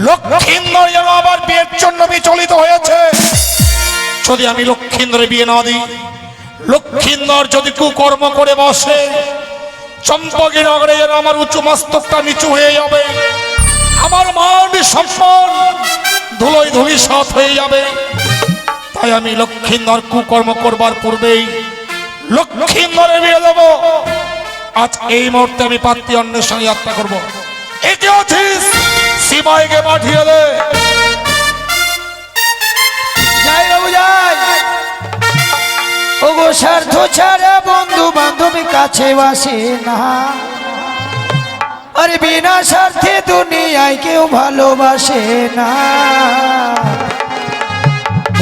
লক্ষিন্দর যেন আবার বিয়ের জন্য বিচলিত হয়েছে। যদি আমি লক্ষিন্দরে বিয়ে না দিই, লক্ষিন্দর যদি কুকর্ম করে বসে, চম্পকী নগরে যেন আমার উঁচু মস্তকটা নিচু হয়ে যাবে, আমার মান সম্মান ধুলোয় ধূলিসাৎ হয়ে যাবে। তাই আমি লক্ষিন্দর কুকর্ম করবার পূর্বেই লক্ষিন্দরে বিয়ে দেব। আজ এই মুহূর্তে আমি পাত্রী অন্বেষণে যাত্রা করবো। একে আছিস সিপাহীকে পাঠিয়ে দে। যাই বাবু যাই। ওগো স্বার্থ ছাড়া বন্ধু বান্ধবী কাছে বাসে না, আরে বিনা স্বার্থে দুনিয়ায় কেউ ভালোবাসে না।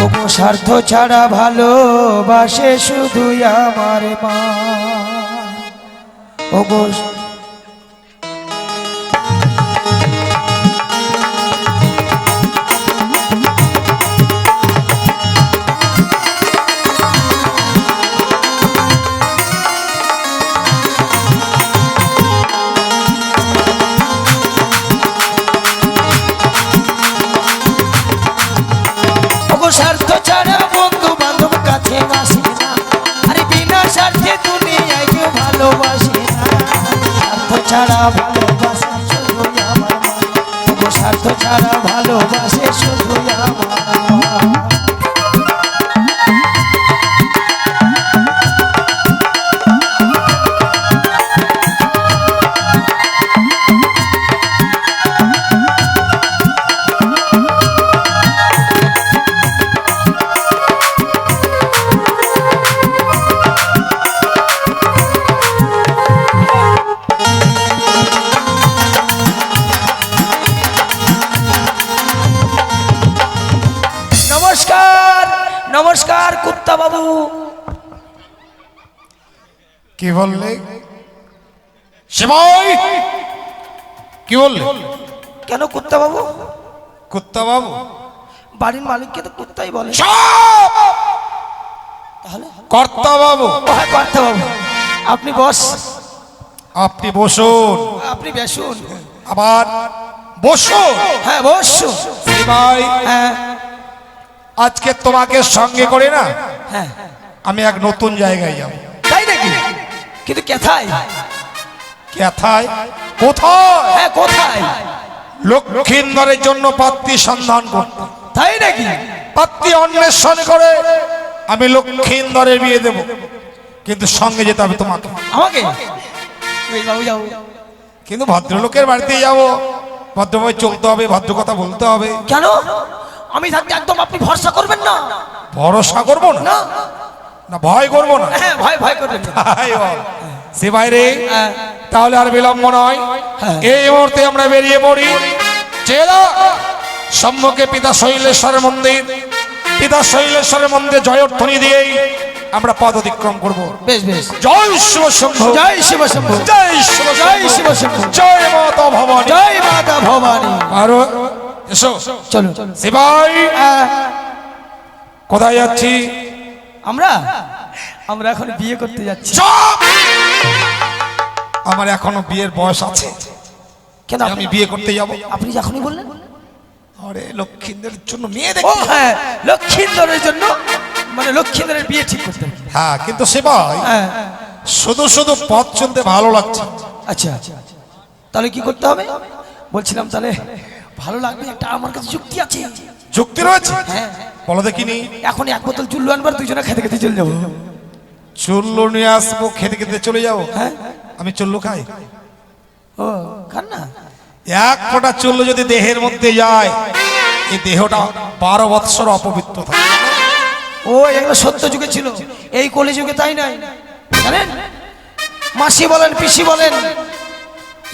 ওগো স্বার্থ ছাড়া ভালোবাসে শুধুই আমার মা। ওগো স্বার্থ ছাড়া বন্ধু বান্ধব কাছে বাসে না, আরে বিনা স্বার্থে দুনিয়ায় কেউ ভালোবাসে না। স্বার্থ ছাড়া ভালোবাসে শুধু আমার মা। স্বার্থ ছাড়া ভালোবাসে শুধু আমার মা। নমস্কার কুত্তা বাবু। কি বললে সিপাহী? কি বললে? কেন কুত্তা বাবু? কুত্তা বাবু? বাড়ির মালিককে তো কুত্তাই বলে। তাহলে কর্তা বাবু? হ্যাঁ কর্তা বাবু। আপনি বস। আপনি বসুন। আপনি বসুন। আবার বসুন। হ্যাঁ বসুন। সিপাহী, হ্যাঁ আজকে তোমাকে সঙ্গে করে না হ্যাঁ আমি এক নতুন জায়গায় যাব। তাই নাকি? কিন্তু কোথায়? কোথায়? কোথায়? হ্যাঁ কোথায়? লক্ষিন্দরের জন্য পাত্রী সন্ধান করতে। তাই নাকি? পাত্রী অন্বেষণ করে আমি লক্ষিন্দরের বিয়ে দেব, কিন্তু সঙ্গে যেতে হবে তোমাকে। আমাকে? বাবু যাও। কিন্তু ভদ্রলোকের বাড়িতে যাব, ভদ্রভাবে চলতে হবে, ভদ্র কথা বলতে হবে। কেন? আমি থাকতে একদম আপনি ভরসা করবেন না? ভরসা করবো না? না না ভয় করবো না? হ্যাঁ ভয় করবেন না। সিপাহী রে, হ্যাঁ। তাহলে আর বিলম্ব নয়, হ্যাঁ। এই মুহূর্তে আমরা বেরিয়ে পড়ি। চেলা সম্মুখে পিতা শৈলেশ্বরের মন্দির, পিতা শৈলেশ্বরের মন্দিরে জয়ধ্বনি দিয়েই আমরা পদ অতিক্রম করবো। বেশ বেশ। জয় শিব শম্ভু, জয় শিব শম্ভু, জয় শিব, জয় শিব শম্ভু, জয় মাতা ভবানী, জয় মাতা ভবানী। আরো এসো। চলো সিপাহী, কোথায় যাচ্ছি? আমরা আমরা এখন বিয়ে করতে যাচ্ছি। চুপ! আমার এখনো বিয়ের বয়স আছে। কেন আমি বিয়ে করতে যাব? আপনি যখনই বললেন। আরে লক্ষিন্দরের জন্য মেয়ে ও দেখতে। হ্যাঁ লক্ষিন্দরের জন্য, মানে লক্ষিন্দরের বিয়ে ঠিক করতে হবে। হ্যাঁ, কিন্তু সিপাহী হ্যাঁ শুধু শুধু পথ চলতে ভালো লাগছে। আচ্ছা তাহলে কি করতে হবে বলছিলাম? তাহলে ভালো লাগবে, একটা আমার কাছে যুক্তি আছে। যুক্তি রয়েছে? হ্যাঁ বলো দেখিনি। এখন এক বোতল চুল্লু আনবার, দুজনে খেতে খেতে চলে যাবো। চুল্লু নিয়ে আসবো, খেতে খেতে চলে যাবো। হ্যাঁ আমি চুল্লু খাই? ও খান না? এক ফোঁটা চুল্লু যদি দেহের মধ্যে যায়, এই দেহটা 12 বৎসর অপবিত্র থাকে। ও এগুলো সত্য যুগে ছিল, এই কলি যুগে তাই নাই জানেন। মাসি বলেন পিসি বলেন,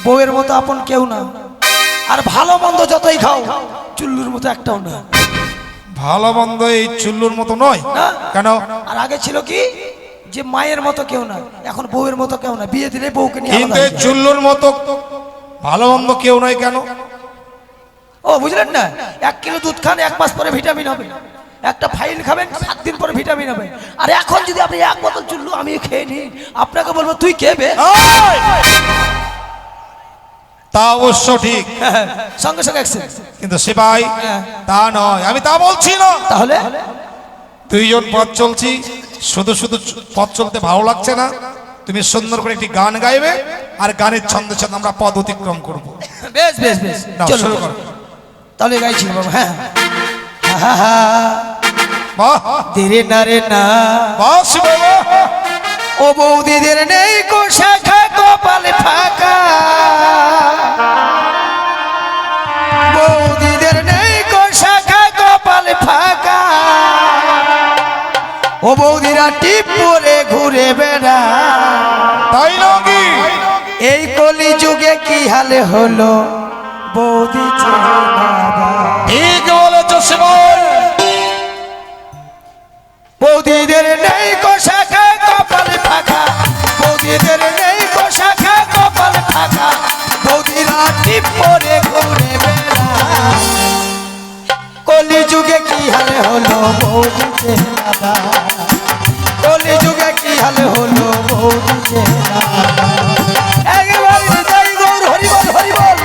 বউয়ের মতো আপন কেউ না। আর ভালো মন্দ যতই খাও, চুল্লুর মতো একটাও না। ভালো মন্দ এই চুল্লুর মতো নয়। না। কেন? আর আগে ছিল কি, যে মায়ের মতো কেউ না, এখন বউয়ের মতো কেউ না। বিয়ে দিলে বউকে নিয়ে কিন্তু আলাদা এই চুল্লুর মতো ভালো মন্দ কেউ নয়। কেন? ও বুঝলেন না? 1 কিলো দুধ খান, 1 মাস পরে ভিটামিন হবে। একটা ফাইল খাবেন, 7 দিন পরে ভিটামিন হবে। আর এখন যদি আপনি 1 বোতল চুল্লু আমি খেয়ে নিই, আপনাকে বলবো তুই কে বে? তা অবশ্য ঠিক, সঙ্গে সঙ্গে অ্যাকশন। কিন্তু সিপাই তা নয়, আমি তা বলছি না। তাহলে দুইজন পথ চলছি, শুধু শুধু পথ চলতে ভালো লাগছে না। তুমি সুন্দর করে একটি গান গাইবে, আর গানের ছন্দে ছন্দে আমরা পথ অতিক্রম করবো। বেশ বেশ বেশ, নাও, চলো শুরু করো। তাহলে গাইছি বাবা। হ্যাঁ, হা হা বাহ ধীরে না রে না, বাহ শিবাই বাহ। ও বৌদিদের নেই কো শাখা কপালে ফাঁকা, বৌদিদের নেই কো শাখা কপালে ফাঁকা, ও বৌদিরা টিপ পরে ঘুরে বেড়া। তাই নাকি? এই কলি যুগে কি হালে হলো বৌদি চেনা দাদা। ঠিক বলেছো শিবাই। বৌদিদের নেই কো শাখা কপালে ফাঁকা, বৌদিদের নেই কো শাখা কপালে ফাঁকা, বৌদিরা টিপ পরে ঘুরে বেড়া। কলি যুগে কি হালে হলো বৌদি চেনা দাদা, কলি যুগে কি হালে হলো বৌদি চেনা দাদা। একেবারে জয় গৌর হরি বল হরি বল।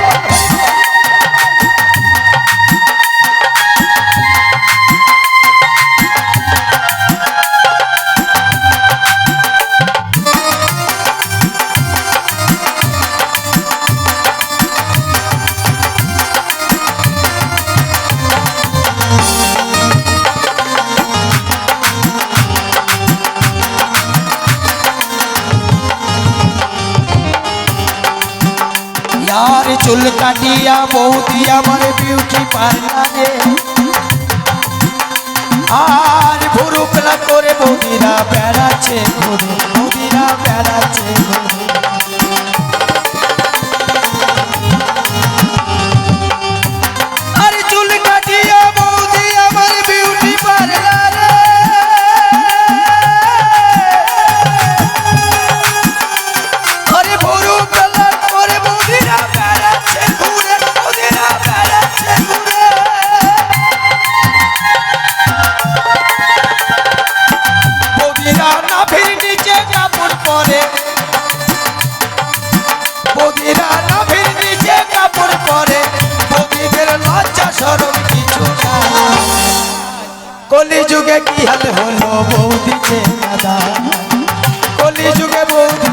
यार चुल काटिया बौदी আমার বিউটি পার্লারে, আর ভুরু পেলা করে বৌদিরা বেড়াচ্ছে ঘুরে, বৌদিরা বেড়াচ্ছে ঘুরে। আর চুল কাটিয়া বৌদি আমার বিউটি পার্লারে, আরে ভুরু পেলা করে বৌদিরা বেড়াচ্ছে ঘুরে, বৌদিরা বেড়াচ্ছে ঘুরে। বৌদিরা নাভির নিচে কাপড় পরে, বৌদিরা নাভির নিচে কাপড় পরে, বৌদিদের লজ্জা শরম কিছু নাই। কলি যুগে কি হাল হলো বৌদি চেনা দাদা, কলি যুগে বৌদি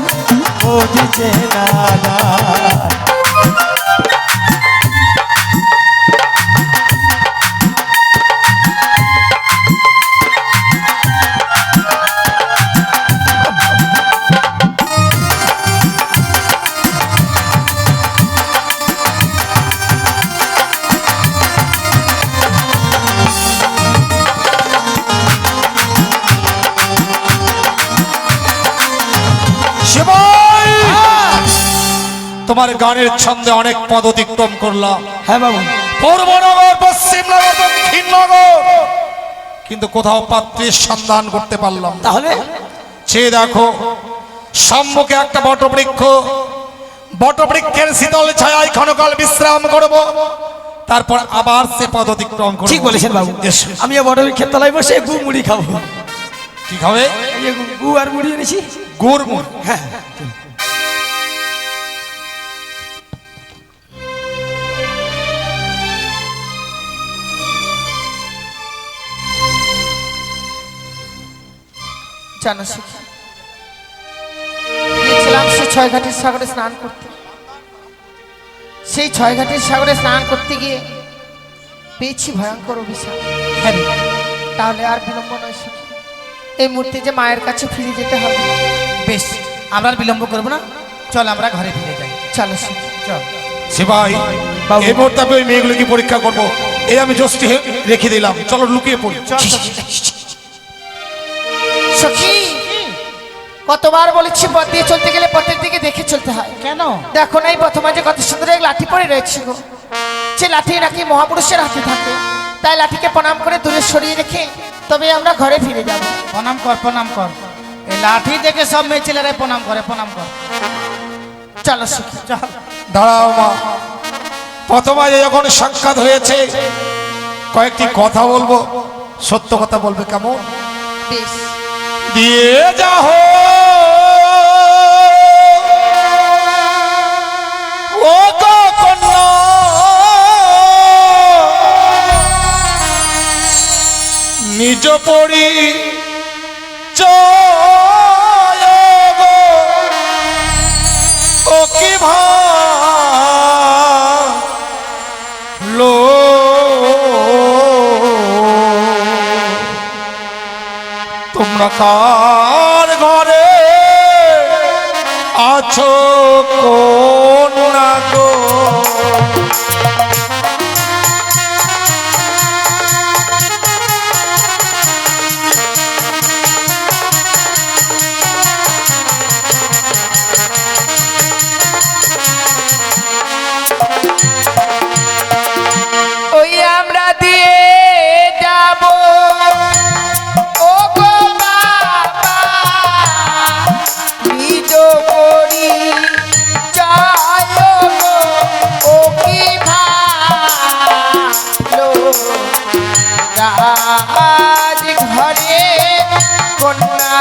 বৌদি চেনা দাদা। শিবাই, তোমার গানের ছন্দে অনেক পদ অতিক্রম করলাম। হ্যাঁ বাবু, পূর্বনগর, পশ্চিমনগর, দক্ষিণনগর, কিন্তু কোথাও পাত্রীর সন্ধান করতে পারলাম না। তাহলে সে দেখো সম্মুখে একটা বটবৃক্ষ, বটবৃক্ষের শীতল ছায়ায় ক্ষণকাল বিশ্রাম করব, তারপর আবার সে পদ অতিক্রম করব। ঠিক বলেছেন বাবু। এসো। আমি বটবৃক্ষের তলায় বসে গু মুড়ি খাবো। কি খাবে? এই যে গু আর মুড়ি এনেছি। গুড় মুড়। হ্যাঁ, জানো সখী, গিয়েছিলাম সে ছয় ঘাটের সাগরে স্নান করতে। সেই ছয় ঘাটের সাগরে স্নান করতে গিয়ে পেয়েছি ভয়ঙ্কর অভিশাপ। তাহলে আর বিলম্ব নয় সখী, এই মুহূর্তে যে মায়ের কাছে ফিরে যেতে হবে। বেশ, আমরা আর বিলম্ব করবো না, চল আমরা ঘরে ফিরে যাই। চলো সখী, চল। শিবাই, বাবু। এই মুহূর্তে আমি ওই মেয়েগুলোকে পরীক্ষা করব। এই আমি জস্টি রেখে দিলাম, চলো লুকিয়ে পড়ি। চল সখী। সখী কতবার বলেছি পথ দিয়ে চলতে গেলে পথের দিকে দেখে চলতে হয়। কেন? দেখো না এই প্রথমে যে কত সুন্দর এক লাঠি পড়ে রয়েছে গো, যে লাঠি নাকি মহাপুরুষের হাতে থাকে। তাই লাঠিকে প্রণাম করে দূরে সরিয়ে রেখে তবে আমরা ঘরে ফিরে যাব। প্রণাম কর, প্রণাম কর। এই লাঠি দেখে সব মেয়ে ছেলেরাই প্রণাম করে, প্রণাম কর। চলো সখী, চল। দাঁড়াও মা, প্রথমে যখন সাক্ষাৎ হয়েছে কয়েকটি কথা বলবো, সত্য কথা বলবে কেমন? বেশ। দিয়ে যাও ও গো নিজ পরি ও কি ভালো তোমরা কার ঘরে আছো কোন না গো ওই আমরা দিয়ে যাব ও গো বাবা নিজ করি যায় গো ও কি ভালো রাজ ঘরে কন্যা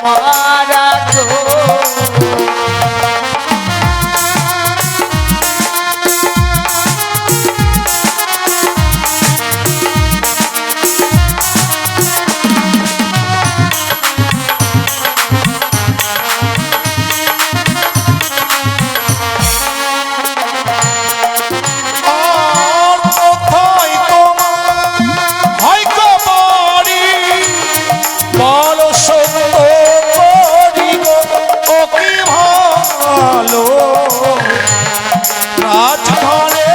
মারা গো রাজঘরে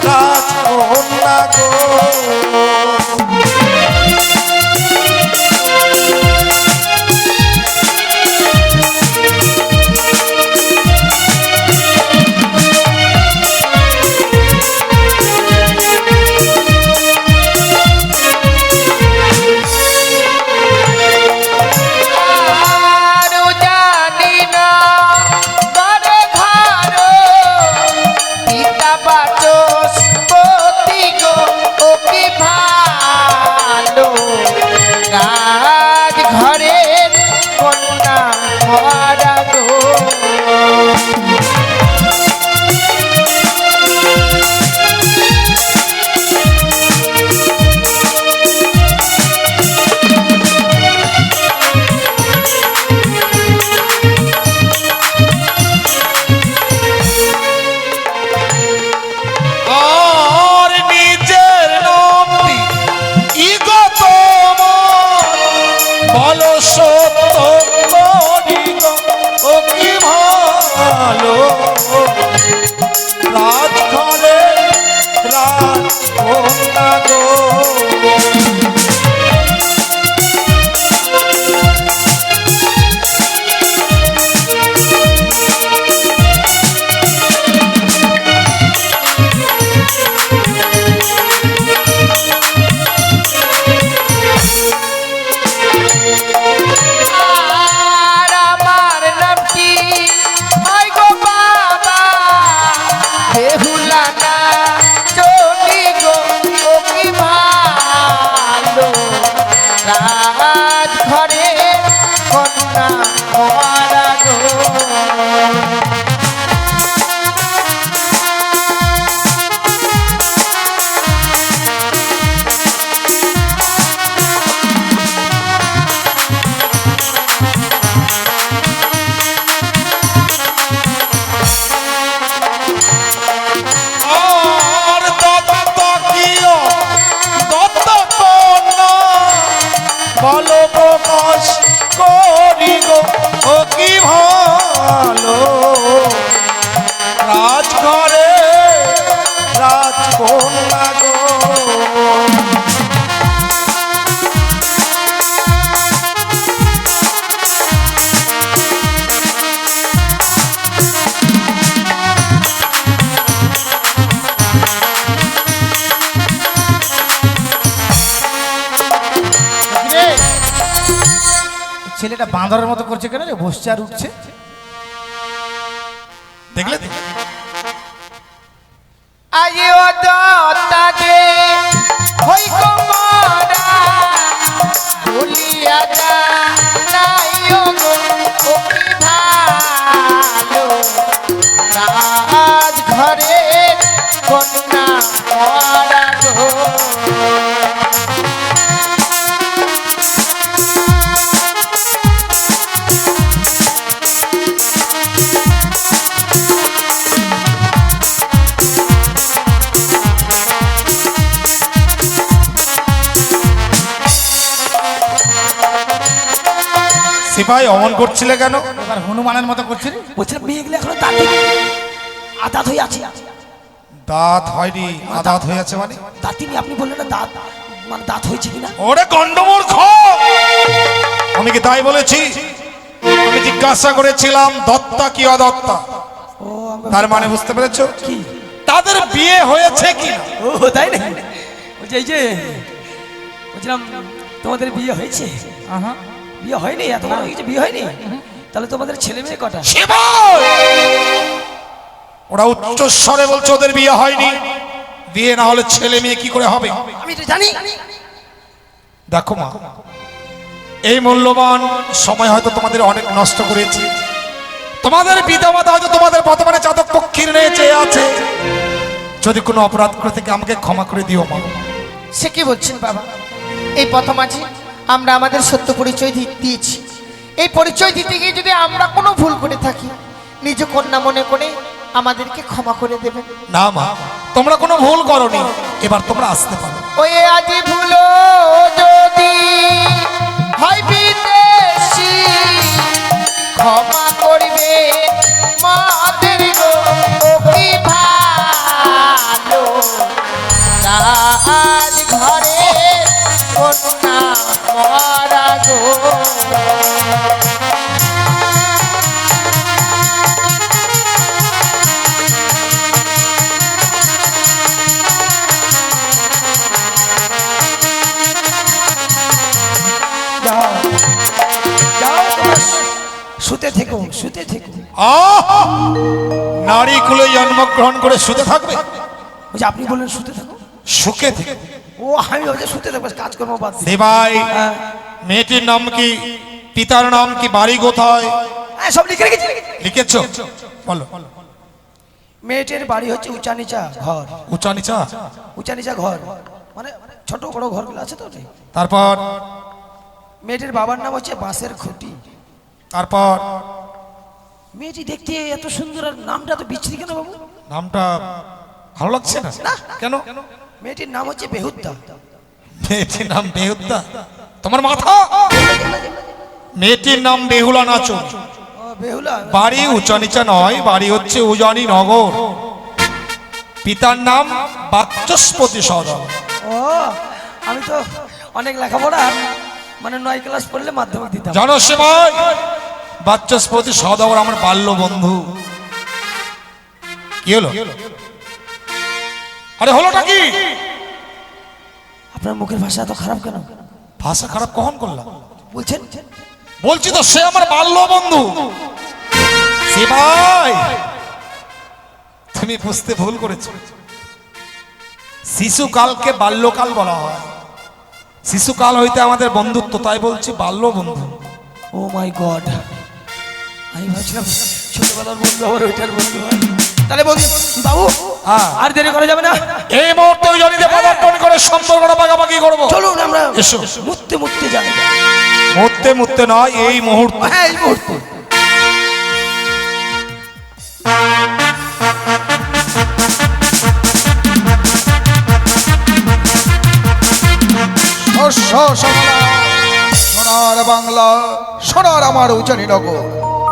রাজকন্যা গো আরো জানি না ঘরে ঘরে পিতা বাচস্পতি গো ও কি ভালো রাজ ঘরের কন্যা মারা গো আর নিজের নামটি ইগত বলো সত্য করি গো ও কি ভালো রাজঘরে রাজকন্যা গো আর আমার নামটি হয় গো বাবা বেহুলা না চলি গো ও কি ভালো রাজ ঘরে কন্যা মারা গো আর দত্তকীয় দত্তকন্যা বলো প্রকাশ করি গো ও কি ভালো রাজঘরে রাজকন্যা গো ছেলেটা বাঁদরের মতো করছে কেন রে? বসছে আর উঠছে। দেখলে আয়ে ও দত্তাগে হই কমরা ভুলিয়া যা নাই ও গো ও কি ভালো রাজ ঘরে কন্যা মারা গো সিপাই অমন করছিলে কেন? এবার হনুমানের মতো করছিস। বলছিলাম মেয়েগুলো এখনো দাঁত আদাত হয়ে আছে। দাঁত হয়নি, আদাত হয়ে আছে মানে? দাঁতিনি, আপনি বললেন না দাঁত, মানে দাঁত হয়েছে কিনা। ওরে গন্ডমূর্খ, আমি কি তাই বলেছি? আমি জিজ্ঞাসা করেছিলাম দত্তা কি অদত্তা, ও তার মানে বুঝতে পেরেছো? কি? তাদের বিয়ে হয়েছে কি? ও তাই না? বলছি এই যে বলছিলাম তোমাদের বিয়ে হয়েছে? বিয়ে হয়নি? এত বড় হয়েছে বিয়ে হয়নি? তাহলে তোমাদের ছেলে মেয়ে কটা? ওরা উচ্চস্বরে বলছে ওদের বিয়ে হয়নি। বিয়ে না হলে ছেলে মেয়ে কি করে হবে? আমি তো জানি। দেখো মা, এই মূল্যবান সময় হয়তো তোমাদের অনেক নষ্ট করেছি। তোমাদের পিতামাতা হয়তো তোমাদের বর্তমানে চাতক পক্ষীর নিয়ে চেয়ে আছে। যদি কোনো অপরাধ করে থেকে আমাকে ক্ষমা করে দিও মা। সে কি বলছেন বাবা? এই প্রথম আছে আমরা আমাদের সত্য পরিচয় দিয়েছি। এই পরিচয় দিতে গিয়ে যদি আমরা কোনো ভুল করে থাকি, নিজ কন্যা মনে করে আমাদেরকে ক্ষমা করে দেবেন। না মা, তোমরা কোনো ভুল করনি, এবার তোমরা আসতে পারো। ওই আজি ভুলো যদি হয় বিদেশি, ক্ষমা করবে মাদের গো, ও কি ভালো আজ ঘরে কন্যা মরা গো। শুতে থেকো, শুতে থেকো। নারী কুলে জন্মগ্রহণ করে শুতে থাকবে? ওই যে আপনি বললেন শুতে থাকো, সুখে থেকে। ও আমি ওই শুতে থাকবো, কাজকর্ম বাদ দিয়ে। দেবাই, মেয়েটির নাম কি, পিতার নাম কি, বাড়ি কোথায়? হ্যাঁ সব লিখে রেখেছি। লিখেছো? বলো। মেয়েটির বাড়ি হচ্ছে উঁচা নিচা ঘর। উঁচা নিচা? উঁচা নিচা ঘর মানে ছোট বড় ঘরগুলো আছে তো। তারপর? মেয়েটির বাবার নাম হচ্ছে বাঁশের খুঁটি। তারপর? মেয়েটি দেখতে এত সুন্দর, আর নামটা তো বিচ্ছিরি কেন বাবু? নামটা ভালো লাগছে না? কেন? মেয়েটির নাম হচ্ছে বেহুদ্দা। মেয়েটির নাম বেহুদ্দা? তোমার মাথা? মেয়েটির নাম বেহুলা নাচন। বেহুলা? বাড়ি উঁচা নিচা নয়, বাড়ি হচ্ছে উজানি নগর। পিতার নাম বাচস্পতি সওদাগর। ও আমি তো অনেক লেখাপড়া, মানে 9 ক্লাস পড়লে মাধ্যমিক দিতাম। জানো সে ভাই, বাচস্পতি সওদাগর আমার বাল্য বন্ধু। কি হলো? আরে হলোটা কি? আপনার মুখের ভাষা এত খারাপ কেন? ভাষা খারাপ কখন করলাম? বলছেন? বলছি তো সে আমার বাল্য বন্ধু। সে ভাই, তুমি বুঝতে ভুল করেছো। শিশুকালকে বাল্যকাল বলা হয়। শিশুকাল হইতে আমাদের বন্ধুত্ব, তাই বলছি বাল্য বন্ধু। ও মাই গড, আমি ভাবছিলাম ছোটবেলার বন্ধু আবার ওইটার বন্ধু হয়। তাহলে বলছি বাবু আর দেরি করা যাবে না, এই মুহূর্তে ওই জনিতে পদার্পণ করে সম্পর্কটা পাকাপাকি করবো। চলুন আমরা এসো। মুততে মুততে যাই। মুহূর্তে মুহূর্তে নয়, এই মুহূর্তে। হ্যাঁ এই মুহূর্তে। সোনার বাংলা, সোনার আমার উজানি নগর,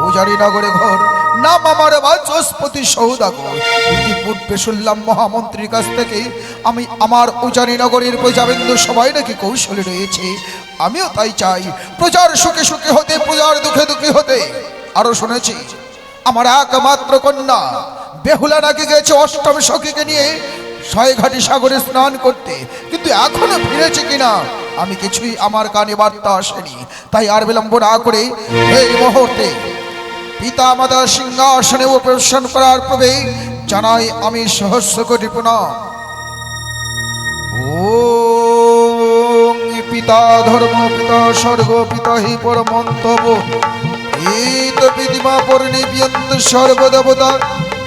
উজানি নগরে ঘর, নাম আমার বাচস্পতি সওদাগর। ইতিপূর্বে শুনলাম মহামন্ত্রীর কাছ থেকে আমি আমার উজানি নগরের প্রজাবিন্দু সবাই নাকি কৌশলে রয়েছে। আমিও তাই চাই, প্রজার সুখে সুখে হতে, প্রজার দুঃখে দুঃখে হতে। আরো শুনেছি আমার একমাত্র কন্যা বেহুলা নাকি গেছে অষ্টম সখীকে নিয়ে ছয়ঘাটি সাগরে স্নান করতে, কিন্তু এখনো ফিরেছে কিনা আমি কিছুই আমার কানে বার্তা আসেনি। তাই আর বিলম্ব না করে এই মুহূর্তে পিতা মাতার সিংহাসনে উপবেশন করার পূর্বে জানাই আমি সহস্র কোটি প্রণাম। ওম পিতা ধর্ম, পিতা স্বর্গ, পিতা হি পরমন্তব, পিত পিতিমা পরিনিবিয়ন্ত সর্বদেবতা,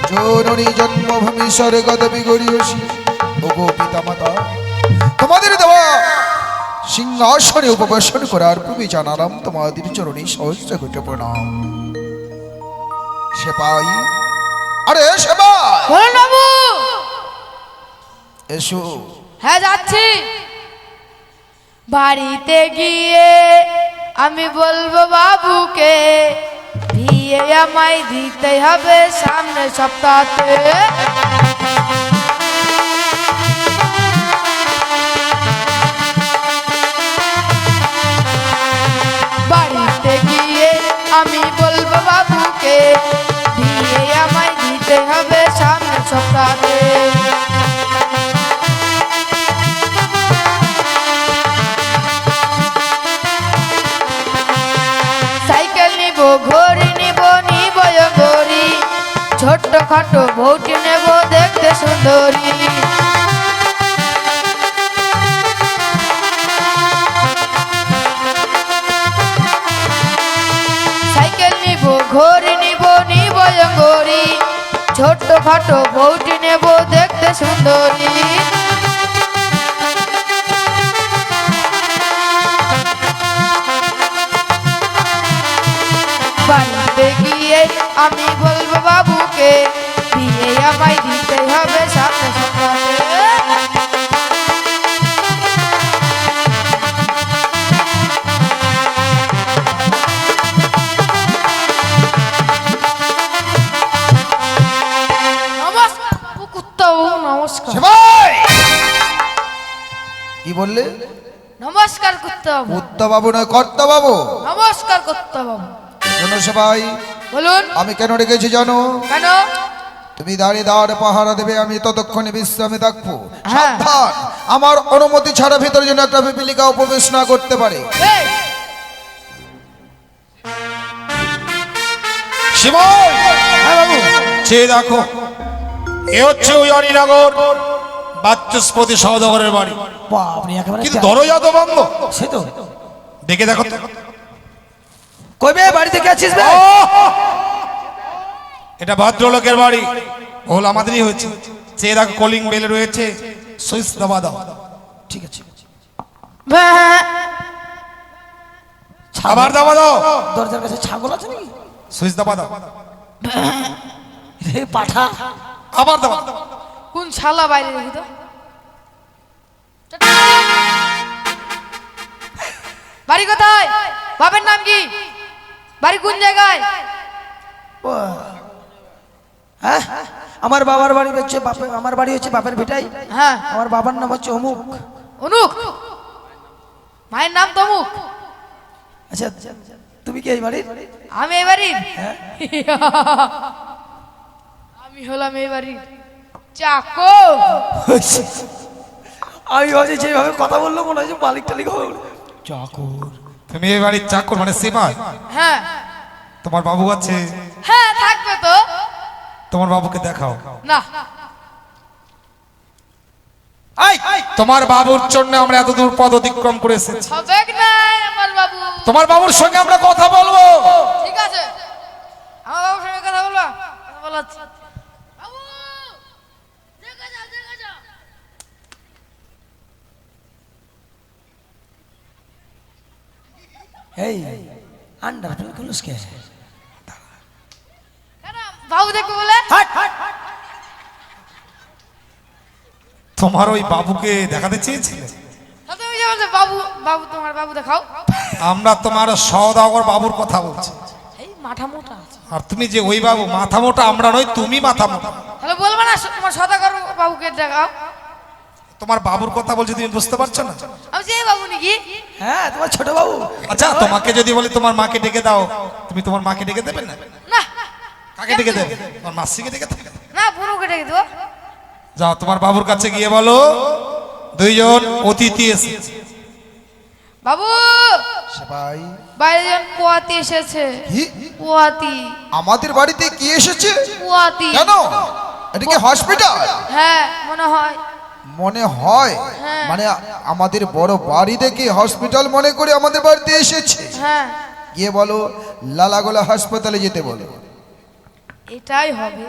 জননী জন্মভূমি স্বর্গত বিগড়িয়সী। ওগো পিতা মাতা, তোমাদের দেওয়া সিংহাসনে উপবেশন করার পূর্বে জানালাম তোমাদের চরণে সহস্র কোটি প্রণাম। সেপাই, আরে সেপাই বলুন বাবু। এসো। হ্যাঁ যাচ্ছি। বাড়িতে গিয়ে আমি বলবো বাবুকে বিয়ে আমায় দিতে হবে সামনে সপ্তাহে। বাড়িতে গিয়ে আমি বলবো বাবুকে বিয়ে আমায় দিতে হবে সামনে সপ্তাহে। সাইকেল নিব, ঘড়ি নিব, নিব ঘড়ি, ছোট্ট খাটো বউটি নেব দেখতে সুন্দরী। সাইকেল নিব, ঘড়ি নিব, নিব ঘড়ি, ছোট্ট খাটো বউটি নেব দেখতে সুন্দরী। বাড়িতে গিয়ে আমি বলবো বাবুকে বিয়ে আমায় দিতে হবে সামনে সপ্তাহে। নমস্কার বাবু, কুত্তা বাবু নমস্কার। সেবাই! কি বললে? নমস্কার কুত্তা বাবু। কুত্তা বাবু নয়, কর্তা বাবু। নমস্কার কুত্তা বাবু। শোনো সবাই, বলুন। আমি কেন রেখেছি জানো? কেন? তুমি দাঁড়িয়ে দাঁড় পাহারা দেবে, আমি ততক্ষণে বিশ্রামে থাকবো। হ্যাঁ। সাবধান, আমার অনুমতি ছাড়া ভিতরে যেন একটা পিপীলিকাও প্রবেশ না করতে পারে। এই, শিবই হ্যাঁ বাবু। চেয়ে দেখো, এ হচ্ছে উজানিনগর বাচস্পতি সওদাগরের বাড়ি, আপনি একেবারে কিন্তু দরজা তো বন্ধ। সে তো দেখে দেখো তো। কইবে বাড়িতে কে আছিস বে? এটা ভদ্রলোকের বাড়ি, ভুল আমাদেরই হয়েছে। চেয়ে দেখো, কলিং বেল রয়েছে, সুইচ দাবা দাও। ঠিক আছে। ব্যাঁ। আবার দাবা দাও, দরজার কাছে ছাগল আছে নাকি? সুইচ দাবা দাও, রে পাঠা। আবার দাবা। কোন শালা বাইরে দেখি তো। বাড়ি কোথায়? বাপের নাম কি? বাড়ি কোন জায়গায়? ও, হ্যাঁ, আমার বাবার বাড়ি হচ্ছে বাপের, আমার বাড়ি হচ্ছে বাপের ভিটাই। হ্যাঁ, আমার বাবার নাম হচ্ছে অমুক। অনুক। মায়ের নাম তমুক। আচ্ছা, তুমি কি এই বাড়ির? আমি এই বাড়ির। আমি হলাম এই বাড়ির চাকো। আমি ভাবছি যেভাবে কথা বললো মনে হয় যে মালিক টালিক হবে। চাকর। তুমি এই বাড়ির চাকর মানে সিপাই? হ্যাঁ তোমার বাবু আছে? হ্যাঁ, থাকবে তো। তোমার বাবুকে দেখাও। না, তোমার বাবুর জন্য আমরা এত দূর পথ অতিক্রম করে এসেছি। হবে নাই আমার বাবু। তোমার বাবুর সঙ্গে আমরা কথা বলবো। ঠিক আছে, আমার বাবুর সঙ্গে কথা বলবা? কথা বলাচ্ছি। বাবু, দেখে যাও, দেখে যাও। এই আন্ডার ফেল খুলুস কে? কেন বাবু দেখবে বলে? হাট হাট। তোমার ওই বাবুকে দেখাতে চেয়েছিলে? তা তুমি যে বলছো বাবু, বাবু তোমার বাবু দেখাও। আমরা তোমার সওদাগর বাবুর কথা বলছি। এই মাথা মোটা আছে। আর তুমি যে ওই বাবু মাথা মোটা, আমরা নই, তুমি মাথা মোটা। তাহলে বলবে না তোমার সদাগর বাবুকে দেখাও? তোমার বাবুর কথা বলছি, তুমি বুঝতে পারছো না? আমি যে বাবু নাকি? হ্যাঁ, তোমার ছোট বাবু। আচ্ছা, তোমাকে যদি বলি তোমার মাকে ডেকে দাও, তুমি তোমার মাকে ডেকে দেবে না? না। কাকে ডেকে দেবে? তোমার মাসিকে ডেকে দেবে? না, বুড়োকে ডেকে দেবো। যাও, তোমার বাবুর কাছে গিয়ে বলো দুইজন অতিথি এসেছে। বাবু, সেবাই! বাইরে জন পোয়াতি এসেছে। কি? পোয়াতি। আমাদের বাড়িতে কি এসেছে? পোয়াতি। কেন? এটা কি হসপিটাল? হ্যাঁ, মনে হয়। মনে হয় হ্যাঁ। মানে আমাদের বড় বাড়ি দেখে হসপিটাল মনে করে আমাদের বাড়িতে এসেছে। হ্যাঁ, গিয়ে বলো লালাগোলা হাসপাতালে যেতে বলো। এটাই হবে।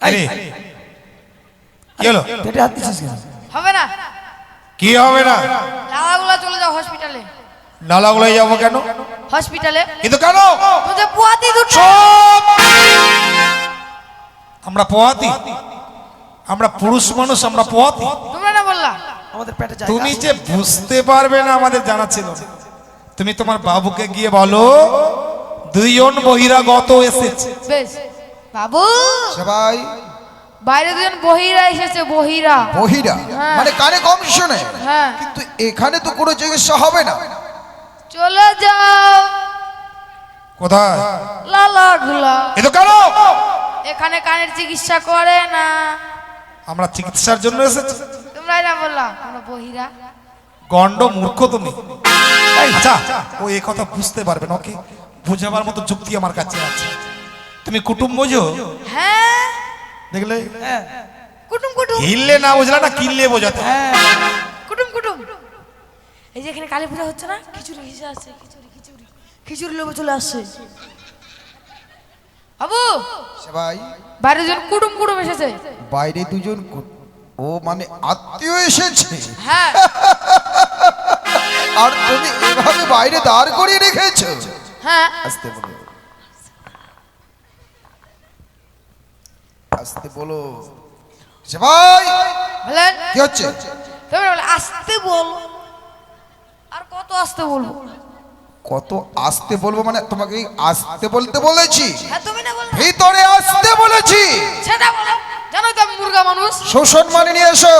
আরে কি হলো? পেটে হাত দিছিস কেন? হবে না? কি হবে না? লালাগুলা চলে যাও হসপিটালে। নালাগুলাই যাবো কেন? হসপিটালে কিন্তু কেন? তোদের পোয়াতি দুটো। চুপ! আমরা পোয়াতি? আমরা পুরুষ মানুষ, আমরা পোয়াতি? তোমরা না বললা? আমাদের পেটে জায়গা তুমি আছে। যে বুঝতে পারবে না আমাদের জানা ছিল না। তুমি তোমার বাবুকে গিয়ে বলো দুইজন বহিরাগত এসেছে। বেশ বাবু, সবাই বাইরে দুজন বহিরা এসেছে, বহিরা। বহিরা হ্যাঁ। মানে কানে কম শোনে, হ্যাঁ, কিন্তু এখানে তো কোনো চিকিৎসা হবে না। চলে যাও কোথায়? লালা ঘুলা। এ তো কেন? এখানে কানের চিকিৎসা করে না। আমরা চিকিৎসার জন্য এসেছি। তোমরা না বললা আমরা বহিরা। গন্ড মূর্খ তুমি। আচ্ছা, ও এই কথা বুঝতে পারবে না, ওকে বোঝাবার মতো যুক্তি আমার কাছে আছে। তুমি কুটুম বোঝো? হ্যাঁ, দেখলে কুটুম কুটুম। হিললে না বুঝলা না কিনলে বোঝাতে। কুটুম কুটুম। এই যে এখানে কালী পূজা হচ্ছে না, খিচুড়ি হিসে আসছে, খিচুড়ি খিচুড়ি খিচুড়ি লোক চলে আসছে। বাবু, সবাই বাইরে দুজন কুটুম কুটুম এসেছে। বাইরে দুজন ও মানে আত্মীয় এসেছে, হ্যাঁ, আর তুমি এভাবে বাইরে দাঁড় করিয়ে রেখেছো। হ্যাঁ। আসতে বলো, আসতে বলো। সবাই বলেন কি হচ্ছে? তোমরা বলে আসতে বল। আর কত আসতে বলবো? কত আসতে বলবো মানে তোমাকে আসতে বলতে বলেছি, হ্যাঁ, তুমি না বললে ভিতরে আসতে বলেছি। সেটা বলো। জানো তো আমি মুরগা মানুষ। শোষণ মানে নিয়ে এসো।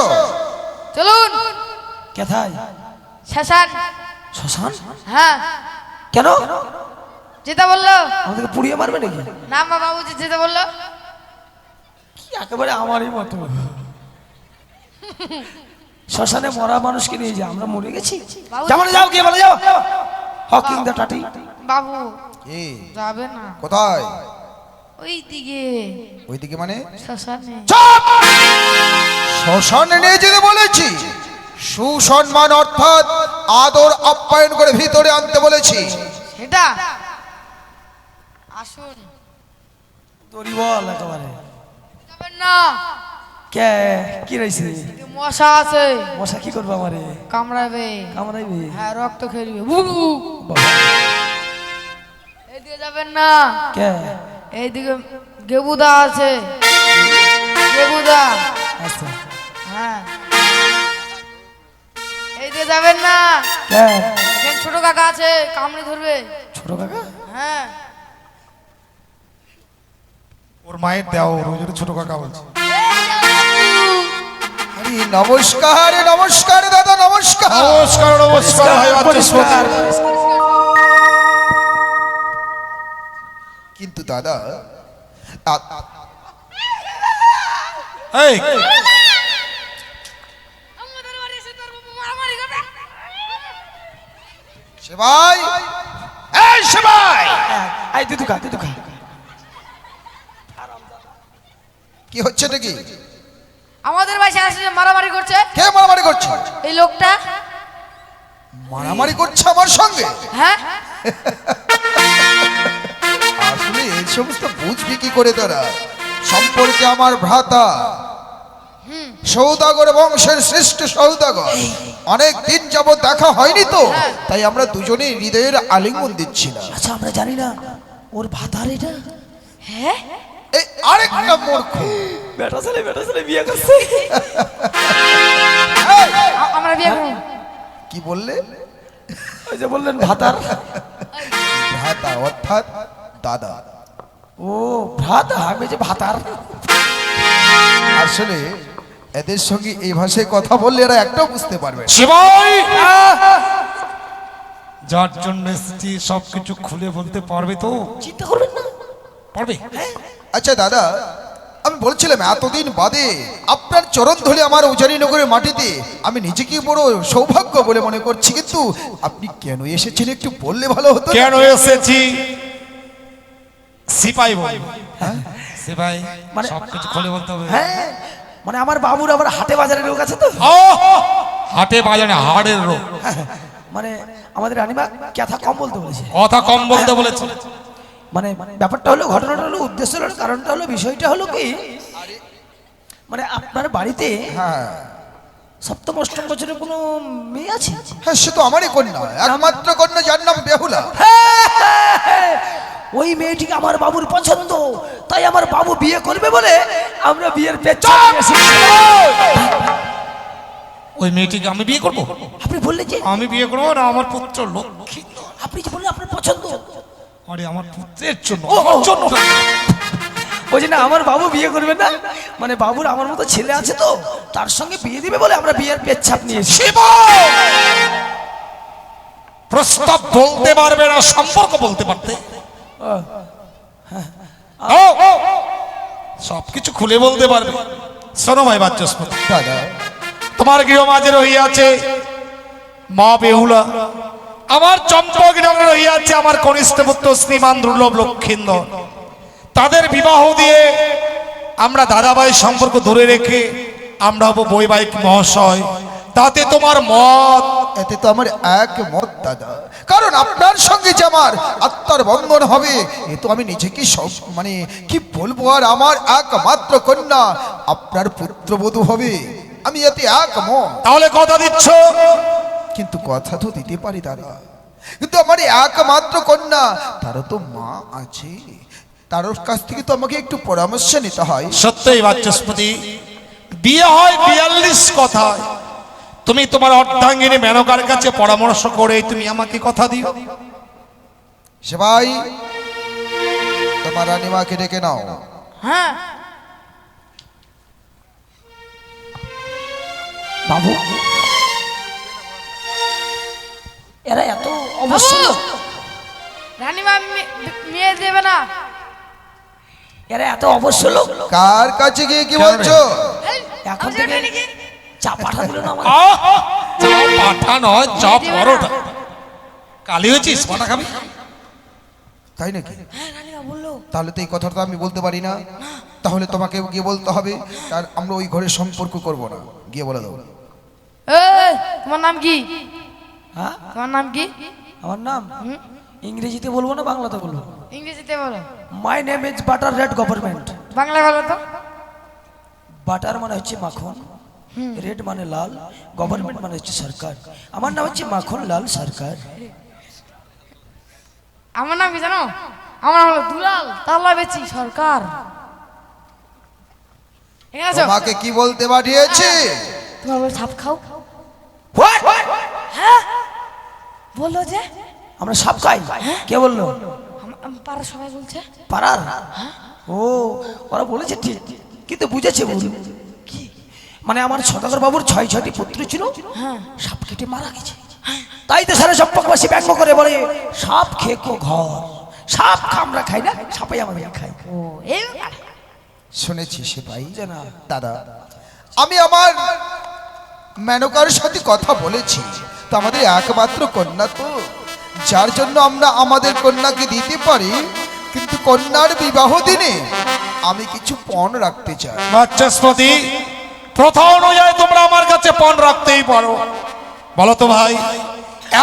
চলুন। কোথায়? শ্মশান। শ্মশান? হ্যাঁ, কেন? যেটা বললো। আমাদেরকে পুড়িয়ে মারবে নাকি? না মা, বাবু যেটা বললো। কি একেবারে আমারই মতো। শ্মশানে মরা মানুষকে নিয়ে যা, আমরা মরে গেছি। বাবু, যেমন যাও, কে বলে যাও। হকিং দা টাটি। বাবু কি? যাবে না কোথায়? ওই দিকে ওইদিকে মানে? শ্মশানে। চুপ! শ্মশানে নিয়ে যেতে বলেছি। সুসম্মান অর্থাৎ আদর আপ্যায়ন করে ভিতরে আনতে বলেছি। সেটা আসুন। দড়ি বল একেবারে। যাবেন না, কে কি রইছে? এদিকে মশা আছে, মশা কি করবে আমারে? কামড়াবে। কামড়াইবে? হ্যাঁ, রক্ত খেলবে। বুবু, বাবা, এদিকে যাবেন না। কে? এইদিকে গেবুদা আছে, গেবুদা। আচ্ছা, হ্যাঁ, এইদিকে যাবেন না। কে? এখানে ছোট কাকা আছে, কামড়ে ধরবে। ছোট কাকা? হ্যাঁ, ওর মায়ের দেও, ওর জন্য ছোট কাকা বলছে। আরে নমস্কার, নমস্কার দাদা, নমস্কার। নমস্কার নমস্কার ভাই বাচস্পতি। কিন্তু দাদা এই সেবাই, এই সেবাই, আই দিদুকা, দিদুকা। কি হচ্ছে নাকি? আমাদের বাসায় আসে মারামারি করছে। কে মারামারি করছে? এই লোকটা মারামারি করছে আমার সঙ্গে? হ্যাঁ, আসলে এই সমস্ত বুঝবি কি করে তোরা? সম্পর্কে আমার ভ্রাতা, সৌদাগর বংশের শ্রেষ্ঠ সৌদাগর, অনেক দিন যাবত দেখা হয়নি তো, তাই আমরা দুজনেই হৃদয়ের আলিঙ্গন দিচ্ছিলাম। আচ্ছা, আমরা জানি না ওর ভাতার এটা। হ্যাঁ, এই আরেকটা মূর্খ। বেটা ছেলে বিয়ে করছে। আমরা বিয়ে করব। কি বললে? ওই যে বললেন ভাতার। ভ্রাতা অর্থাৎ দাদা। ও ভাতা, আমি যে ভাতার। আসলে এদের সঙ্গে এই ভাষায় কথা বললে এরা একটাও বুঝতে পারবে না। শিবাই, যার জন্য এসেছি সবকিছু খুলে বলতে পারবে তো? চিন্তা করবেন না। পারবে? আচ্ছা দাদা, আমি বলছিলাম এতদিন বাদে আপনার চরণ ধরে আমার উজানিনগরের মাটিতে আমি নিজেকে বড় সৌভাগ্য বলে মনে করছি, কিন্তু আপনি কেন এসেছেন একটু বললে ভালো হতো। কেন এসেছি সিপাই বলবো। সিপাই মানে সবকিছু খুলে বলতে হবে। হ্যাঁ, মানে আমার বাবুর আবার হাটে বাজারে রোগ আছে তো। ও হাটে বাজারে হাড়ের রোগ। মানে আমাদের রানীমা কথা কম বলতে বলেছে। কথা কম বলতে বলেছে। মানে ব্যাপারটা হলো, ঘটনাটা হলো, উদ্দেশ্য হলো, কারণটা হলো, বিষয়টা হলো কি, মানে আপনার বাড়িতে হ্যাঁ সপ্তম অষ্টম বছরের কোনো মেয়ে আছে? হ্যাঁ, সে তো আমারই কন্যা, একমাত্র কন্যা, যার নাম বেহুলা। ওই মেয়েটিকে আমার বাবুর পছন্দ, তাই আমার বাবু বিয়ে করবে বলে আমরা বিয়ের পেছনে এসেছি। ওই মেয়েটিকে আমি বিয়ে করব? আপনি বললেন যে আমি বিয়ে করবো না, আমার পুত্র লক্ষ্মী আপনি যে বললেন আপনার পছন্দ, আরে আমার পুত্রের জন্য ও, ও, আমার জন্য না। বলছি না আমার বাবু বিয়ে করবে না, মানে বাবুর আমার মতো ছেলে আছে তো, তার সঙ্গে বিয়ে দিবে বলে আমরা বিয়ের পেচ্ছাপ নিয়েছি। শিব প্রস্তাব বলতে পারবে না, সম্পর্ক বলতে পারতে। সবকিছু খুলে বলতে পারবে। শোনো ভাই বাচস্পতি, দাদা তোমার গৃহমাঝে রহিয়াছে মা বেহুলা, আমার চম্পকনগরে রহিয়াছে আমার কনিষ্ঠ পুত্র শ্রীমান দুর্লভ লক্ষিন্দর। তাদের বিবাহ দিয়ে আমরা দাদাভাই সম্পর্ক ধরে রেখে আমরা হব বৈবাহিক মহাশয়। তাতে তোমার মত? এতে তো আমার এক মত দাদা, কারণ আপনার সঙ্গে যে আমার আত্মার বন্ধন হবে এ তো আমি নিজেকে সব মানে কি বলবো, আর আমার একমাত্র কন্যা আপনার পুত্রবধূ হবে, আমি এতে একমত। তাহলে কথা দিচ্ছ? কিন্তু কথা তো দিতে পারি দাদা, কিন্তু আমার একমাত্র কন্যা, তারও তো মা আছে, তার কাছ থেকে তো আমাকে একটু পরামর্শ নিতে হয়। সত্যই বাচস্পতি, বিয়ে হয় 42 কথায়। তুমি তোমার অর্ধাঙ্গিনী মেনকার কাছে পরামর্শ করে তুমি আমাকে কথা দিও। সেবাই তোমার রানীমাকে ডেকে নাও। হ্যাঁ বাবু এরা এত অবশ্য বাবু! রানীমা মেয়ে দেবে না। এরা এত অবশ্য লোক, কার কাছে গিয়ে কি বলছো? এখন থেকে চা পাঠা দিল না আমার। চা পাঠা নয়, চা পরোটা। কালি হয়েছিস, পাঠা খাবি? তাই নাকি? হ্যাঁ রানীমা বললো। তাহলে তো এই কথাটা আমি বলতে পারি না, তাহলে তোমাকে গিয়ে বলতে হবে, আর আমরা ওই ঘরে সম্পর্ক করব না, গিয়ে বলে দাও। এই, তোমার নাম কি? হ্যাঁ তোমার নাম কি? আমার নাম ইংরেজিতে বলবো না বাংলাতে বলবো? ইংরেজিতে বলো। My name is butter red government. Bangla বলো তো। বাটার মানে হচ্ছে মাখন, রেড মানে লাল, গভর্নমেন্ট মানে হচ্ছে সরকার। আমার নাম হচ্ছে মাখন লাল সরকার। আমার নাম কি জানো? আমার নাম হলো দুলাল তালা বেচি সরকার। ঠিক আছে, তোমাকে কি বলতে পাঠিয়েছে? তোমার বলে সাপ খাও। What? হ্যাঁ বললো যে আমরা সাপ খাই? কে বললো? পাড়ার সবাই বলছে। পাড়ার? ও ওরা বলেছে ঠিক, কিন্তু বুঝেছে ভুল। কি মানে আমার সদাগর বাবুর 6টি পুত্র ছিল, সাপ কেটে মারা গেছে। তাই তো সারা চম্পকবাসী ব্যঙ্গ করে বলে সাপ খেকো ঘর, সাপ আমরা খাই না, সাপাই আমাদের খাই। ও এই শুনেছি সেপাই না দাদা, আমি আমার মেনকার সাথে কথা বলেছি, তো আমাদের একমাত্র কন্যা তো, যার জন্য আমরা আমাদের কন্যাকে দিতে পারি, কিন্তু কন্যার বিবাহ দিনে আমি কিছু পণ রাখতে চাই। বাচস্পতি, প্রথা অনুযায়ী তোমরা আমার কাছে পণ রাখতেই পারো। বলো তো ভাই,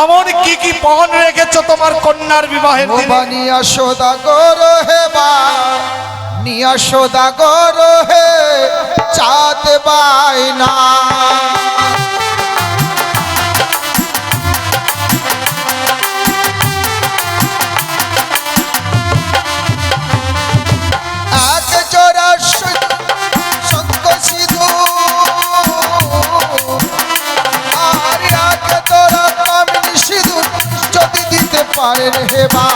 এমন কি কি পণ রেখেছো তোমার কন্যার বিবাহের দিনে? বাবা নিয়া সদা করো হে বা, নিয়া সদা করো হে চাঁদ বাইনা। এক জোড়া শঙ্খ সিঁদুর, আর এক জোড়া কামিনী সিঁদুর যদি দিতে পারেন হে বা,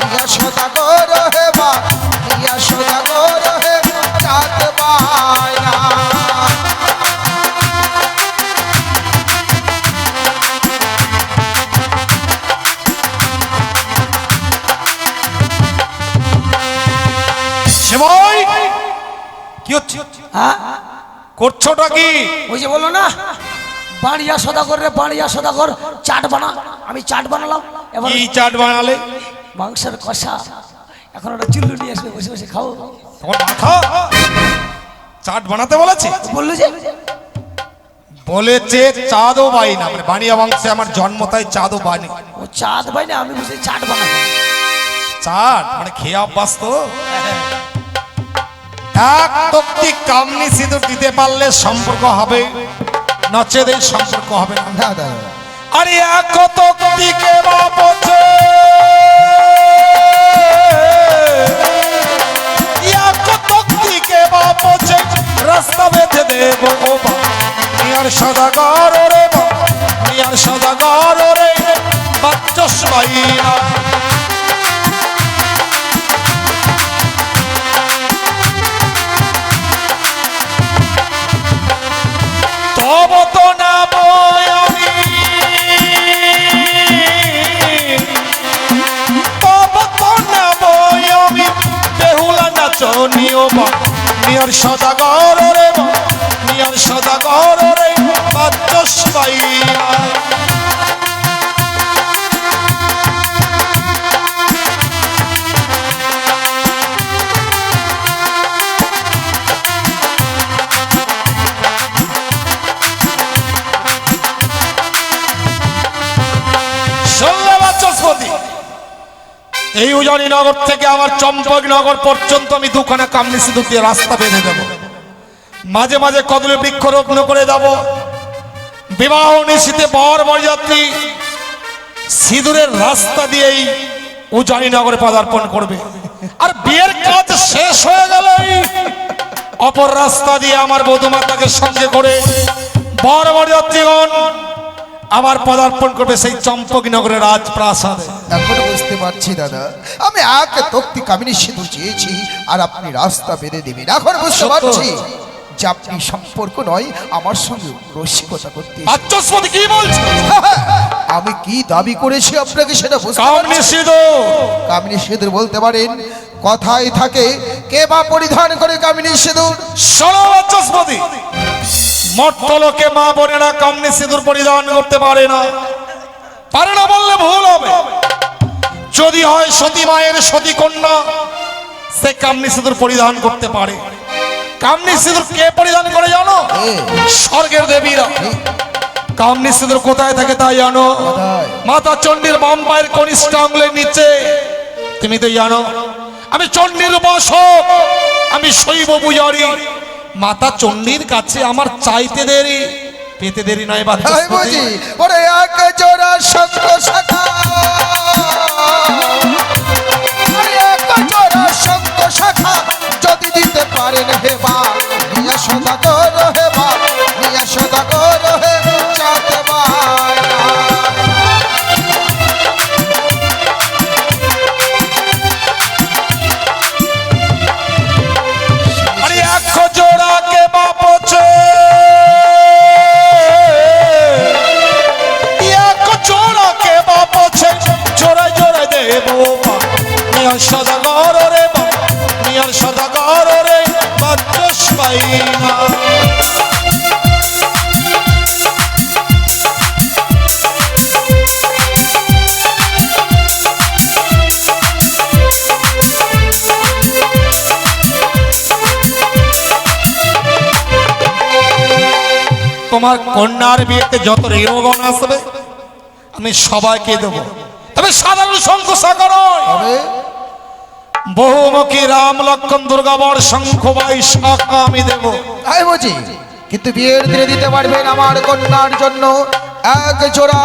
নিয়া সদা করো হে বা, নিয়া সদা করো হে চাঁদ বাইনা। সেবই, কি হচ্ছে? হ্যাঁ করছোটা কি? ওই যে বললো না বাড়িয়া সদাগর রে বাড়িয়া সদাগর চাট বানা, আমি চাট বানালাম। এবার কি চাট বানালে? মাংসের কষা, এখন ওটা চুল্লু নিয়ে আসবে, বসে বসে খাও। তোমার মাথা চাট বানাতে বলেছে? বললো যে বলেছে চাঁদও বাই না, মানে বানিয়া বংশে আমার জন্ম, তাই চাঁদও বানি। ও চাঁদ ভাই না, আমি বুঝি চাট বানাবো। চাট মানে খেয়ে অভ্যাস তো। এক তক্তি কামনি সিঁদুর দিতে পারলে সম্পর্ক হবে, নচেত এই সম্পর্ক হবে না। না দাদা, আরে এক তক্তিকে বাপছে, এক তক্তিকে বাপছে রাস্তা বেঁধে দেব ও বা, নিয়ার সদাগর রে বা, নিয়ার সদাগর রে বাচ্চস পাই না। তব তো নাম আমি, তব তো নাম আমি বেহুলা নাচনীয় নিয়র সদাগর রে, নিয়র সদাগর রে বাদ্যস পাইয়া। এই উজানিনগর থেকে আমার চম্পকনগর পর্যন্ত আমি দুখানা কামনি সিঁদুর দিয়ে রাস্তা বেঁধে দেব, মাঝে মাঝে কদলী বৃক্ষরোপণ করে দেব। বিবাহ নিশ্চিতে বর বরযাত্রী সিঁদুরের রাস্তা দিয়েই উজানিনগরে পদার্পণ করবে। আর বিয়ের কাজ শেষ হয়ে গেলেই অপর রাস্তা দিয়ে আমার বধূমাতাকে সঙ্গে করে বর বরযাত্রীগণ আবার পদার্পণ করবে সেই চম্পকনগরের রাজপ্রাসাদে। এখনো বুঝতে পারছি দাদা, আমি এক তক্তি কামিনী সিঁদুর চেয়েছি আর আপনি রাস্তা বেঁধে দেবেন। এখন বুঝতে পারছি যে আপনি সম্পর্ক নয়, আমার সঙ্গে রসিকতা করতে এসেছেন। বাচস্পতি কি বলছে? আমি কি দাবি করেছি আপনাকে সেটা বুঝতে কামনি পারছি। সিঁদুর, কামিনী সিঁদুর বলতে পারেন, কথাই থাকে কে বা পরিধান করে কামিনী সিঁদুর? শোনো বাচস্পতি, মর্তলোকে মা বোনেরা কামনি সিঁদুর পরিধান করতে পারে না। পারে না বললে ভুল হবে। যদি হয় সতী মায়ের সতী কন্যা, সে কামনি সিঁদুর পরিধান করতে পারে। কামনি সিঁদুর কে পরিধান করে জানো? স্বর্গের দেবীরা। কামনি সিঁদুর কোথায় থাকে তাই জানো? মাতা চণ্ডীর বাম পায়ের কনিষ্ঠ আঙুলের নিচে। তুমি তো জানো আমি চণ্ডীর উপাসক, আমি শৈব পূজারী। মাতা চণ্ডীর কাছে আমার চাইতে দেরি পেতে দেরি নয়। তাই বুঝি ওরে এক জোড়া শঙ্খ শাখা, ওরে এক জোড়া শঙ্খ শাখা যদি দিতে পারেন হে বা নিয়া সদাগর হে বা নিয়া সদাগর হে চাঁদে বায়না। আরে এক জোড়া কে বাপছে, এক জোড়া কে বাপছে, জোড়ায় জোড়ায় দেবো নিয়ার সদাগর রে, নিয়ার সদাগর রে বাদ্যস পাইনা। তোমার কন্যার বিয়েতে যত রেওগণ আসবে আমি সবাইকে দেব, তবে সাধারণ শঙ্খ শাখা নয়, তবে বহুমুখী রাম লক্ষ্মণ দুর্গাবর শঙ্খবাই শাখা আমি দেব। তাই বুঝি, কিন্তু বিয়ের দিনে দিতে পারবেন আমার কন্যার জন্য এক জোড়া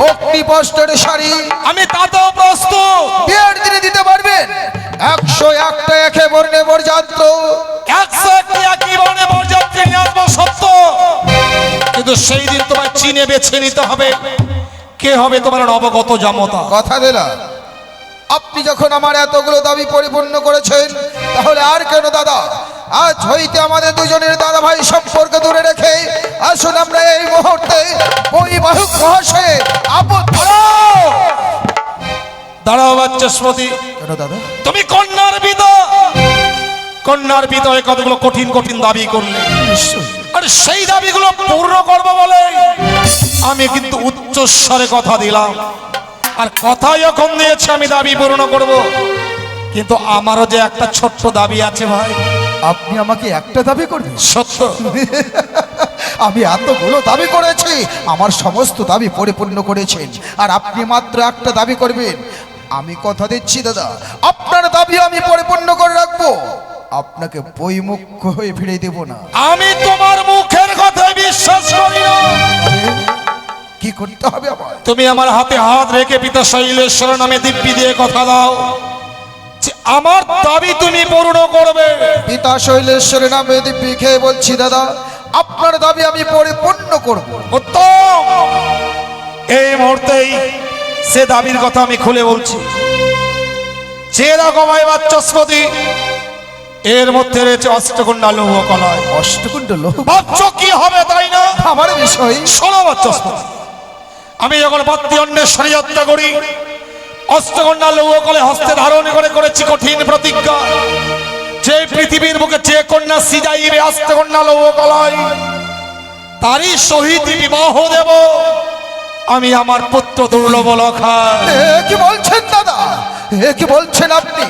অগ্নিবস্ত্রের শাড়ি। আমি তাতেও প্রস্তুত। বিয়ের দিনে দিতে পারবেন 101টা একে বর্ণে বরযাত্র। 101টি একই বর্ণে বরযাত্রী নিয়ে আসবো সত্য, কিন্তু সেই দিন তোমার চিনে বেছে নিতে হবে কে হবে তোমার অবগত জামতা। কথা দিলাম, আপনি যখন আমার এতগুলো দাবি পরিপূর্ণ করেছেন, তাহলে আর কেন দাদা আজ হইতে আমাদের দুজনের দাদা ভাই সম্পর্ক দূরে রেখে আসুন আমরা এই মুহূর্তে বৈবাহিক মহাশয়ে আবদ্ধ। দাঁড়াও বাচস্পতি, কেন দাদা? তুমি কন্যার পিতা, কন্যার পিতা হয়ে কতগুলো কঠিন কঠিন দাবি করলে, আর সেই দাবিগুলো পূর্ণ করবো বলে আমি কিন্তু উচ্চস্বরে কথা দিলাম। আর কথা যখন দিয়েছে আমি দাবি পূর্ণ করব, কিন্তু আমারও যে একটা ছোট্ট দাবি আছে ভাই। আপনি আমাকে একটা দাবি করবেন? সত্য। আমি এতগুলো দাবি করেছি, আমার সমস্ত দাবি পরিপূর্ণ করেছেন, আর আপনি মাত্র একটা দাবি করবেন। আমি কথা দিচ্ছি দাদা, আপনার দাবি আমি পরিপূর্ণ করে রাখবো, আপনাকে বইমুখ হয়ে ফিরে দেব না। আমি তোমার মুখের কথায় বিশ্বাস করি না। কি করতে হবে আমার? তুমি আমার হাতে হাত রেখে পিতা শৈলেশ্বর নামে দিব্যি দিয়ে কথা দাও যে আমার দাবি তুমি পূর্ণ করবে। পিতা শৈলেশ্বরের নামে দিব্যি খেয়ে বলছি দাদা, আপনার দাবি আমি পরিপূর্ণ করব। উত্তম। এই মুহূর্তেই সে দাবির কথা আমি খুলে বলছি। যে রকম হয় বাচস্পতি, এর মধ্যে রয়েছে অষ্টকন্যা লৌহ কলয়। অষ্টকুণ্ড লোহ বাচ্চ কি হবে তাই না? আমার বিষয় শোনো বাচস্পতি, আমি যখন পাত্রী অন্বেষণে যাত্রা করি, অষ্টকন্যা লৌহ কলয় হস্তে ধারণ করে করেছি কঠিন প্রতিজ্ঞা, যে পৃথিবীর বুকে যে কন্যা সিজাইবে অষ্টকন্যা লৌহ কলয়, তারই সহিত বিবাহ দেব আমি আমার পুত্র দুর্লভ লখা। কি বলছেন দাদা, কি বলছেন আপনি?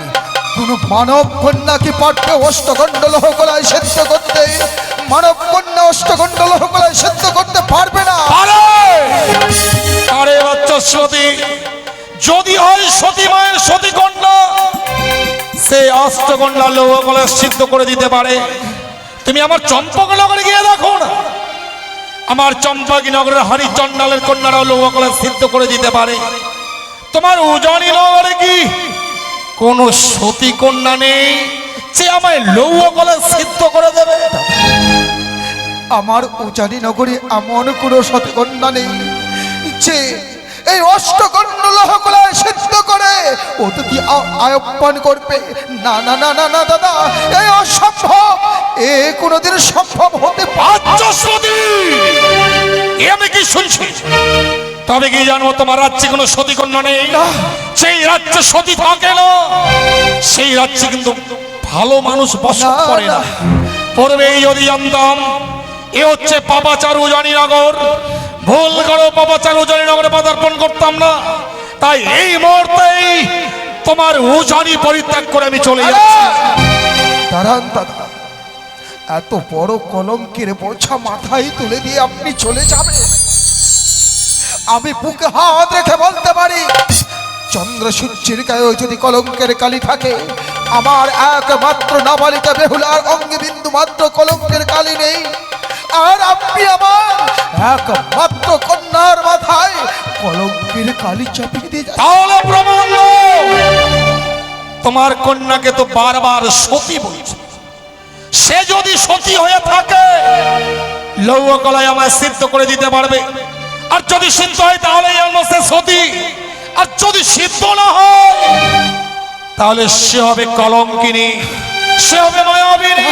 কোন মানব কন্যা কি পারবে অষ্টকণ্ড লোহ কলায় সেদ্ধ করতে? মানব কন্যা অষ্টকণ্ড লোহ কলায় সেদ্ধ করতে পারবে না। আরে বাচস্পতি, যদি হয় সতী মায়ের সতী কন্যা, সে অষ্টকন্যা লৌহ কলয় সিদ্ধ করে দিতে পারে। তুমি আমার চম্পকনগরে গিয়ে দেখো না, আমার চম্পাকি নগরের হরিচন্ডালের কন্যারাও লৌহ কলয় সিদ্ধ করে দিতে পারে। তোমার উজানি নগরে কি কোন সতী কন্যা নেই যে আমায় লৌহ কলয় সিদ্ধ করে দেবে? আমার উজানি নগরে এমন কোন সতকন্যা নেই যে এই অষ্টকণ্ড লোহ কলায় সিদ্ধ করে অতিথি আহ্বান করবে। না না না না না দাদা, এই অসম্ভব, এ কোনোদিন সম্ভব হতে পারে না। বাচস্পতি, এ আমি কি শুনছি? তবে কি জানবো তোমার রাজ্যে কোনো সতী কন্যা নেই? সেই রাজ্যে সতী থাকে না, সেই রাজ্যে কিন্তু ভালো মানুষ বসত করে না। পূর্বেই যদি জানতাম এ হচ্ছে পাপাচার উজানিনগর, ভুল করো পাপাচার উজানিনগরে পদার্পণ করতাম না। তাই এই মুহূর্তেই তোমার উজানি পরিত্যাগ করে আমি চলে যাচ্ছি। দাঁড়ান দাদা, এত বড় কলঙ্কের বোঝা মাথায় তুলে দিয়ে আপনি চলে যাবেন? আমি বুকে হাত রেখে বলতে পারি, চন্দ্র সূর্যের গায়ে যদি কলঙ্কের কালি থাকে, আমার একমাত্র নাবালিকা বেহুলার অঙ্গে বিন্দু মাত্র কলঙ্কের কালি নেই। আর আপনি আমার একমাত্র কন্যার মাথায় কলঙ্কের কালি চাপিয়ে দিয়ে যাচ্ছেন। তাহলে প্রমাণ নাও। তোমার কন্যাকে তো বারবার সতী বলছে, সে যদি সতী হয়ে থাকে লৌহ কলায় আমায় সিদ্ধ করে দিতে পারবে। আর যদি সিদ্ধ হয় তাহলে সে সতী, আর যদি সিদ্ধ না হয় তাহলে সে হবে কলঙ্কিনী, সে হবে মায়াবিনী,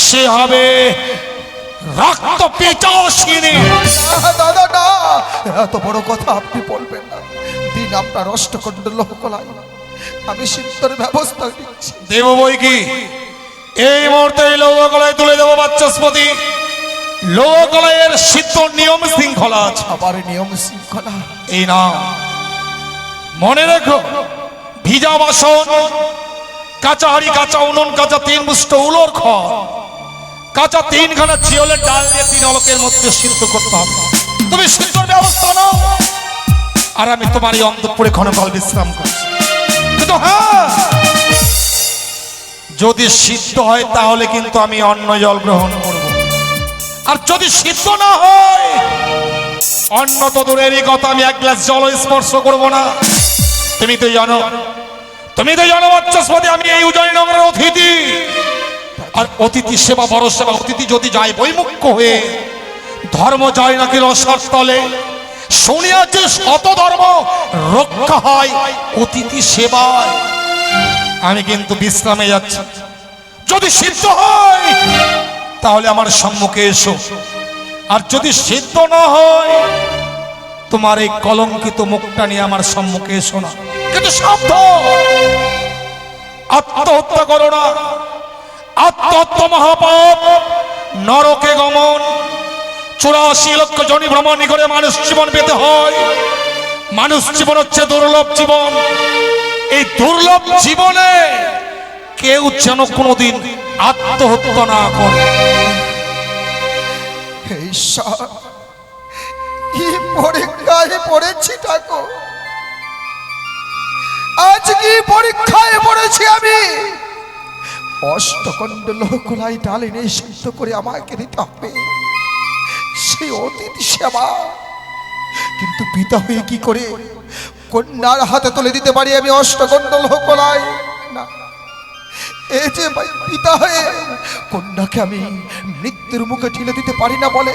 সে হবে রক্ত পিচাসিনী। দাদা না, এত বড় কথা আপনি বলবেন না। দিন আপনার অষ্টকণ্ড লোহ কলায় আমি সিদ্ধর ব্যবস্থা নিচ্ছি। দেব বই কি এই মুহূর্তে লৌহ কলায় তুলে দেবো বাচস্পতি। লৌহ কলাইয়ের সিদ্ধ নিয়ম শৃঙ্খলা আছে। আবার নিয়ম শৃঙ্খলা? এই না, মনে রেখো, ভিজা বাসন, কাঁচা হাড়ি, কাঁচা উনুন, কাঁচা 3 মুষ্ট উলোর খড়, কাঁচা 3খানা চিওলের ডাল দিয়ে 3 অলকের মধ্যে সিদ্ধ করতে হবে। তুমি সিদ্ধর ব্যবস্থা নাও, আর আমি তোমার এই অন্তঃপুরে ক্ষণকাল বিশ্রাম করছি। কিন্তু হ্যাঁ, যদি সিদ্ধ হয় তাহলে কিন্তু আমি অন্ন জল গ্রহণ করব, আর যদি সিদ্ধ না হয় অন্ন তো দূরেরই কথা, আমি 1 গ্লাস জল স্পর্শ করব না। তুমি তো জানো বাচস্পতি, আমি এই উজানিনগরের অতিথি, আর অতিথি সেবা বড় সেবা। অতিথি যদি যায় বৈমুখ্য হয়ে, ধর্ম যায় নাকি রসার তলে। শুনিয়াছে শত ধর্ম রক্ষা হয় অতিথি সেবায়। আমি কিন্তু বিশ্রামে যাচ্ছি। যদি সিদ্ধ হয় তাহলে আমার সম্মুখে এসো, আর যদি সিদ্ধ না হয় তোমার এই কলঙ্কিত মুখটা নিয়ে আমার সম্মুখে এসো না। কিন্তু সাবধান, আত্মহত্যা করো না। আত্মহত্যা মহাপাপ, নরকে গমন। 84 লক্ষ জনি ভ্রমণ করে মানুষ জীবন পেতে হয়। মানুষ জীবন হচ্ছে দুর্লভ জীবন। এই দুর্লভ জীবনে কেউ যেন কোনোদিন আত্মহত্যা না করে। ঈশ্বর, কি পরীক্ষায় পড়েছি ঠাকুর, আজ কি পরীক্ষায় পড়েছি আমি। অষ্টকণ্ড লোহ কলায় ডাল এনে সিদ্ধ করে আমাকে দিতে হবে, সেই অতিথি সেবা। কিন্তু পিতা হয়ে কি করে কন্যার হাতে তুলে দিতে পারি আমি অষ্টকণ্ড লোহ কলায়? না, এই যে ভাই পিতা হয়ে কন্যাকে আমি মৃত্যুর মুখে ঠেলে দিতে পারি না বলে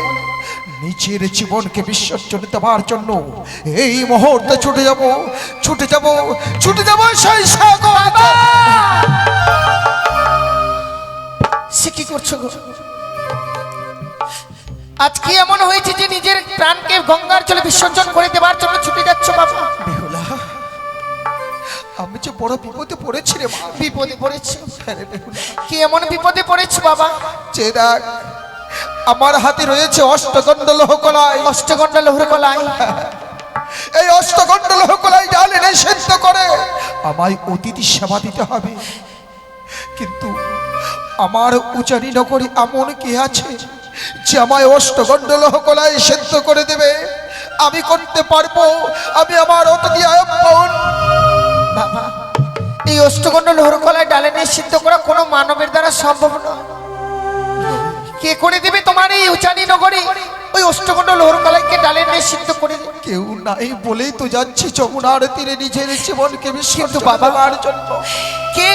নিজের জীবনকে বিসর্জন দেওয়ার জন্য এই মুহূর্তে ছুটে যাব সেই সাগর। সে কি করছো গো? আজ কি এমন হয়েছে যে নিজের প্রাণকে গঙ্গার জলে বিসর্জন করে দেওয়ার জন্য ছুটে যাচ্ছ বাবা? বেহুলা, আমি যে বড় বিপদে পড়েছি রে মা। বিপদে পড়েছো? হ্যাঁ রে বেহুলা, কি এমন বিপদে পড়েছো বাবা? যে দেখ আমার হাতে রয়েছে অষ্টগন্ধ লোহকলাই। অষ্টগন্ডা লৌহ কলাই। এই অষ্টগন্ধ লোহকলাই ডালে নিষিদ্ধ করে আমায় অতিথি সেবা দিতে হবে। কিন্তু আমার উচারি নগরী এমন কে আছে যে আমায় অষ্টগন্ধ লোহকলাই সেদ্ধ করে দেবে? আমি করতে পারবো? আমি আমার অতিথি আপ্যায়ন। বাবা, এই অষ্টগন্ড লৌহ কলাই ডালে নিয়ে সিদ্ধ করা কোনো মানবের দ্বারা সম্ভব নয়। কে করে দেবে তোমার এই উচানি নগরে ওই অষ্টগন্ড লৌহ কলাইকে ডালে নিয়ে সিদ্ধ করে দেবে? কেউ নাই বলেই তো যাচ্ছি যমুনার তীরে নিজের জীবনকে বিসর্জন বাবা, দেওয়ার জন্য। কে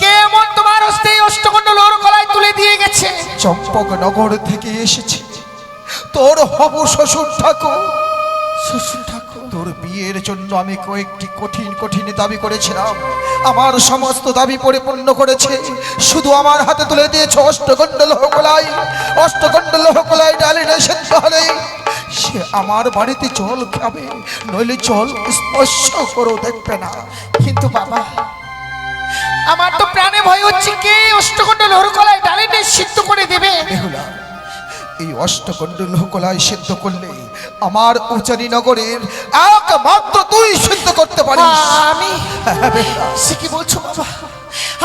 কে এমন তোমার হস্তে এই অষ্টগন্ড লৌহ কলাই তুলে দিয়ে গেছে? চম্পকনগর থেকে এসেছি তোর হবু শ্বশুর ঠাকুর। শ্বশুর ঠাকুর, তোর বিয়ের জন্য আমি কয়েকটি কঠিন দাবি করেছিলাম। আমার সমস্ত দাবি পরিপূর্ণ করেছে। শুধু আমার হাতে তুলে দিয়েছে অষ্টগন্ড লোহকলাই। অষ্টগন্ড লোহকলাই ডালে নিষিদ্ধ হলে সে আমার বাড়িতে জল খাবে, নইলে জল স্পর্শ করেও দেখবে না। কিন্তু বাবা, আমার তো প্রাণে ভয় হচ্ছে কে অষ্টগন্ড লৌহ কলাই ডালে নিয়ে সিদ্ধ করে দেবে? বেহুলা, এই অষ্টগন্ড লোহকলাই সিদ্ধ করলে আমার উচারি নগরের একমাত্র তুই সিদ্ধ করতে পারিস। আমি? সে কি বলছো বাবা?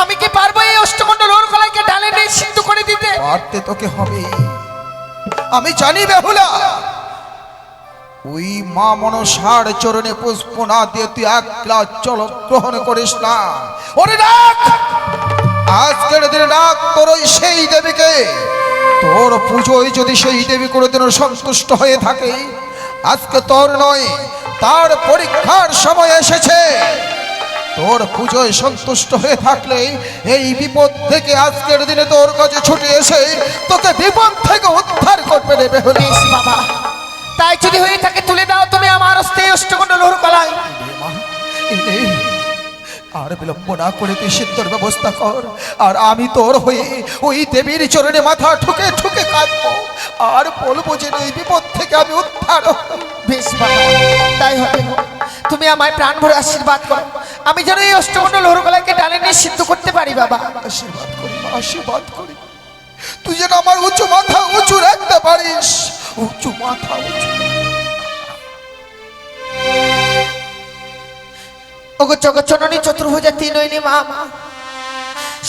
আমি কি পারবো এই অষ্টগন্ড লৌহ কলাইকে ডালে নিয়ে সিদ্ধ করে দিতে? পারতে তোকে হবে। আমি জানি বেহুলা, ওই মা মনসার চরণে পুষ্প না দিয়ে তুই এক গ্লাস জল গ্রহণ করিস না। ওরে ডাক, আজকের দিনে ডাক তোর ওই সেই দেবীকে। তোর পুজোয় যদি সেই দেবী কোনোদিনও সন্তুষ্ট হয়ে থাকে, আজকে তোর নয় তার পরীক্ষার সময় এসেছে। তোর পুজোয় সন্তুষ্ট হয়ে থাকলে এই বিপদ থেকে আজকের দিনে তোর কাছে ছুটে এসে তোকে বিপদ থেকে উদ্ধার করবে রে বেহুলা। বেশ বাবা, তাই যদি হয়ে থাকে তুলে দাও তুমি আমার হস্তে এই অষ্টগন্ড লৌহ কলাই। আর বিলম্ব না করে তুই সিদ্ধর ব্যবস্থা কর, আর আমি তোর হয়ে ওই দেবীর চরণে মাথা ঠুকে ঠুকে কাঁদবো আর বলবো যে এই বিপদ থেকে আমি উদ্ধার হব। বেশ বাবা, তাই হবে গো। তুমি আমায় প্রাণ ভরে আশীর্বাদ করো, আমি যেন এই অষ্টগন্ড লৌহ কলাইকে ডালে নিয়ে সিদ্ধ করতে পারি বাবা। আশীর্বাদ করি মা, আশীর্বাদ করি। তুই যেন আমার উঁচু মাথা উঁচু রাখতে পারিস। উঁচু মাথা উঁচু। ওগো জগজ্জননী চতুর্ভুজা তিনয়নী মা, মা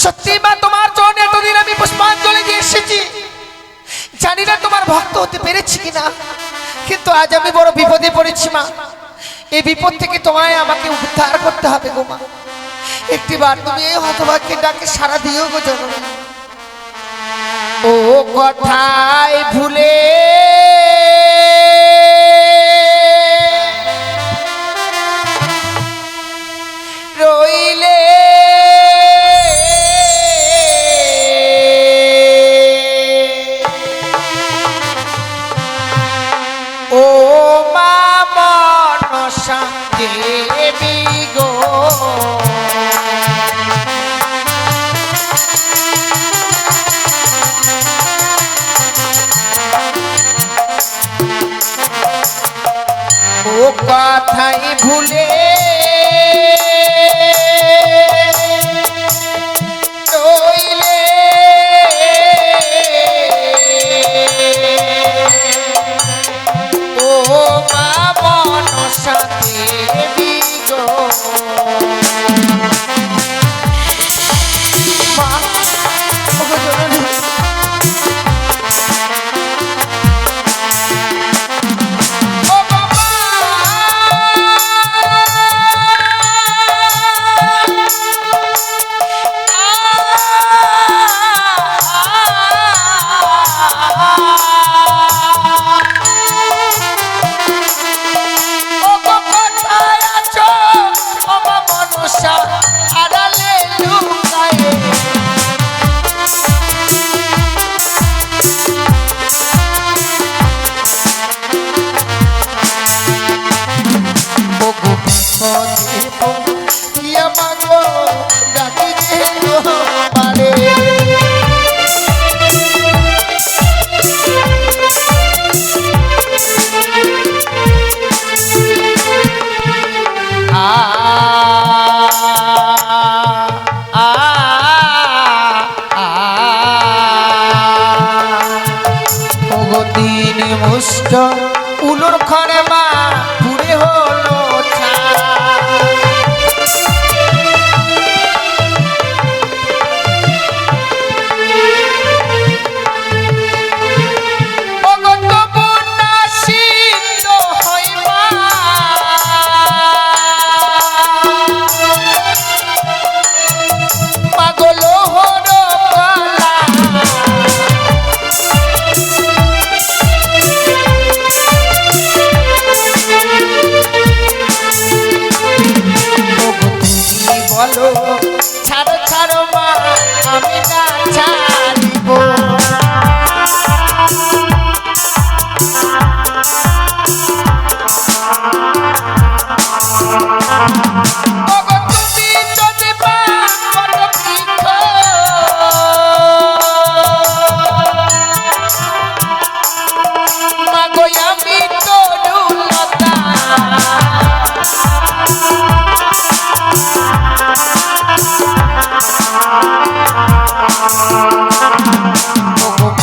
সত্যি মা তোমার চরণে এতদিন আমি পুষ্পাঞ্জলি দিয়ে এসেছি। জানি না তোমার ভক্ত হতে পেরেছি কিনা, কিন্তু আজ আমি বড় বিপদে পড়েছি মা। এই বিপদ থেকে তোমায় আমাকে উদ্ধার করতে হবে গো মা। একটিবার তুমি এই হতভাগ্যের ডাকে সাড়া দিও গো জননী। ও কথায় ভুলে রইলে ও মা মনসা দেবী গো, ও কথাই ভুলে রইলে ও মা মনসা দেবী গো। মা, ওগো জননী, ও বাবা দুষ্ট উলুর ঘরে মা পুরে হলো ছাই। বলো ছাড়ো ছাড়ো মা আমি না ছাড়িব। তুমি যদি মা করো বৃক্ষ, মা গো আমি তরুলতা।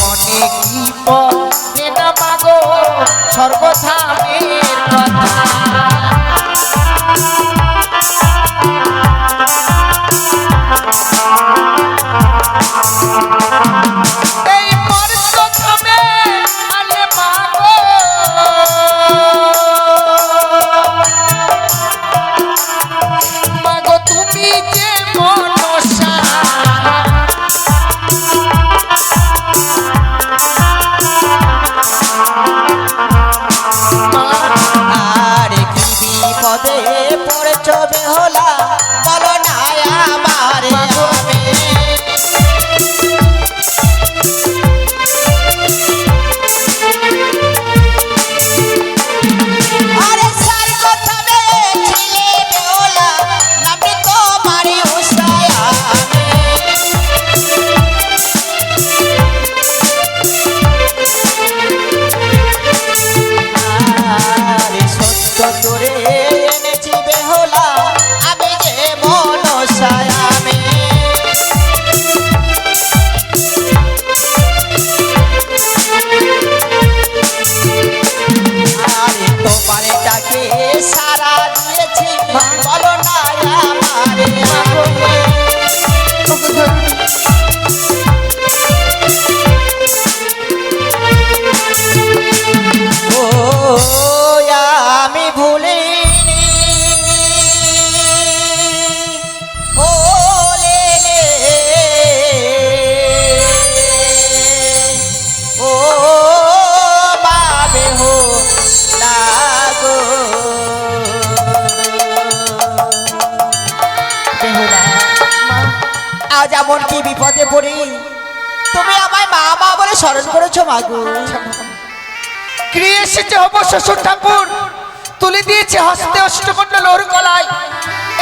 মনে কি বলে না মাগো স্বর্গধামের কথা। এই মর্তধামে আলে মাগো মাগো তুমি যে মনসা। আরে কি বিপদে পড়েছ বেহুলা বলো না আমারে আমি। আরে সার কথা ছিলে বেহুলা নামটি তোমারই উসায় আমি। আরে সত্য তোরে এনেছি বেহুলা আমি যে মনসায় আমি। আরে তোমার ডাকে সারা দিয়েছি বলো না আমারে আমি। ও আমি ভুলিনি ভোলেনে ও বাবে হো লাগো বেহুলা। আজ এমন কি বিপদে পড়ি তুমি আমায় মা মা বলে স্মরণ করেছো মাগো। গৃহে এসেছে হব শ্বশুর ঠাকুর, তুলে দিয়েছে হস্তে অষ্টকন্ড লোহর কলাই।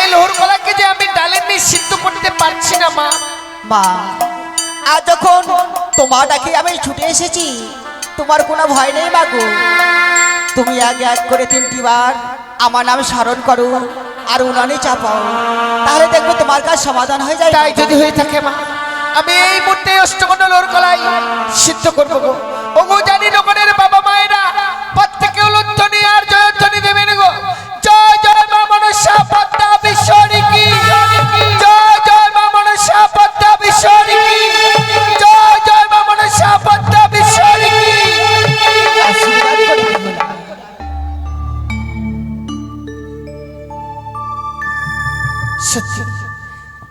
এই লোহর কলাকে যে আমি ডালে নিয়ে সিদ্ধ করতে পারছি না মা। মা আজ যখন তোমার ডাকে আমি ছুটে এসেছি তোমার কোনো ভয় নেই মাগো। তুমি আগে এক করে 3টি বার আমার নাম স্মরণ করো আর উনানে চাপাও, তাহলে দেখবো তোমার কাজ সমাধান হয়ে যায়। তাই যদি হয়ে থাকে মা, আমি এই মুহূর্তে অষ্টকন্ড লোহর কলাই সিদ্ধ করবো গো। ওগো জানি নগরের বাবা মায়েরা প্রত্যেকে উলুধ্বনি আর জয়ধ্বনি দেবেন গো। জয় জয় মা মনসা পদ্মা বিশ্বরী কি, জয় জয় মা মনসা পদ্মা বিশ্বরী কি, জয় জয় মা মনসা পদ্মা বিশ্বরী কি। আশীর্বাদ করে বেহুলা। সত্যি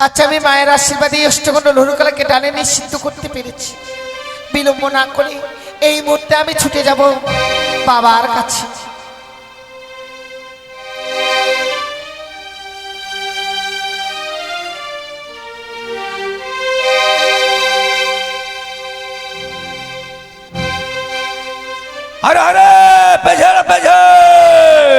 আচ্ছা, আমি মায়ের আশীর্বাদে এই অষ্টকন্ড লোহরকলাকে ডানে নিয়ে সিদ্ধ করতে পেরেছি। বিলম্ব না করে এই মুহূর্তে আমি ছুটে যাব বাবার কাছে। আরে আরে পেছাড় পেছাড়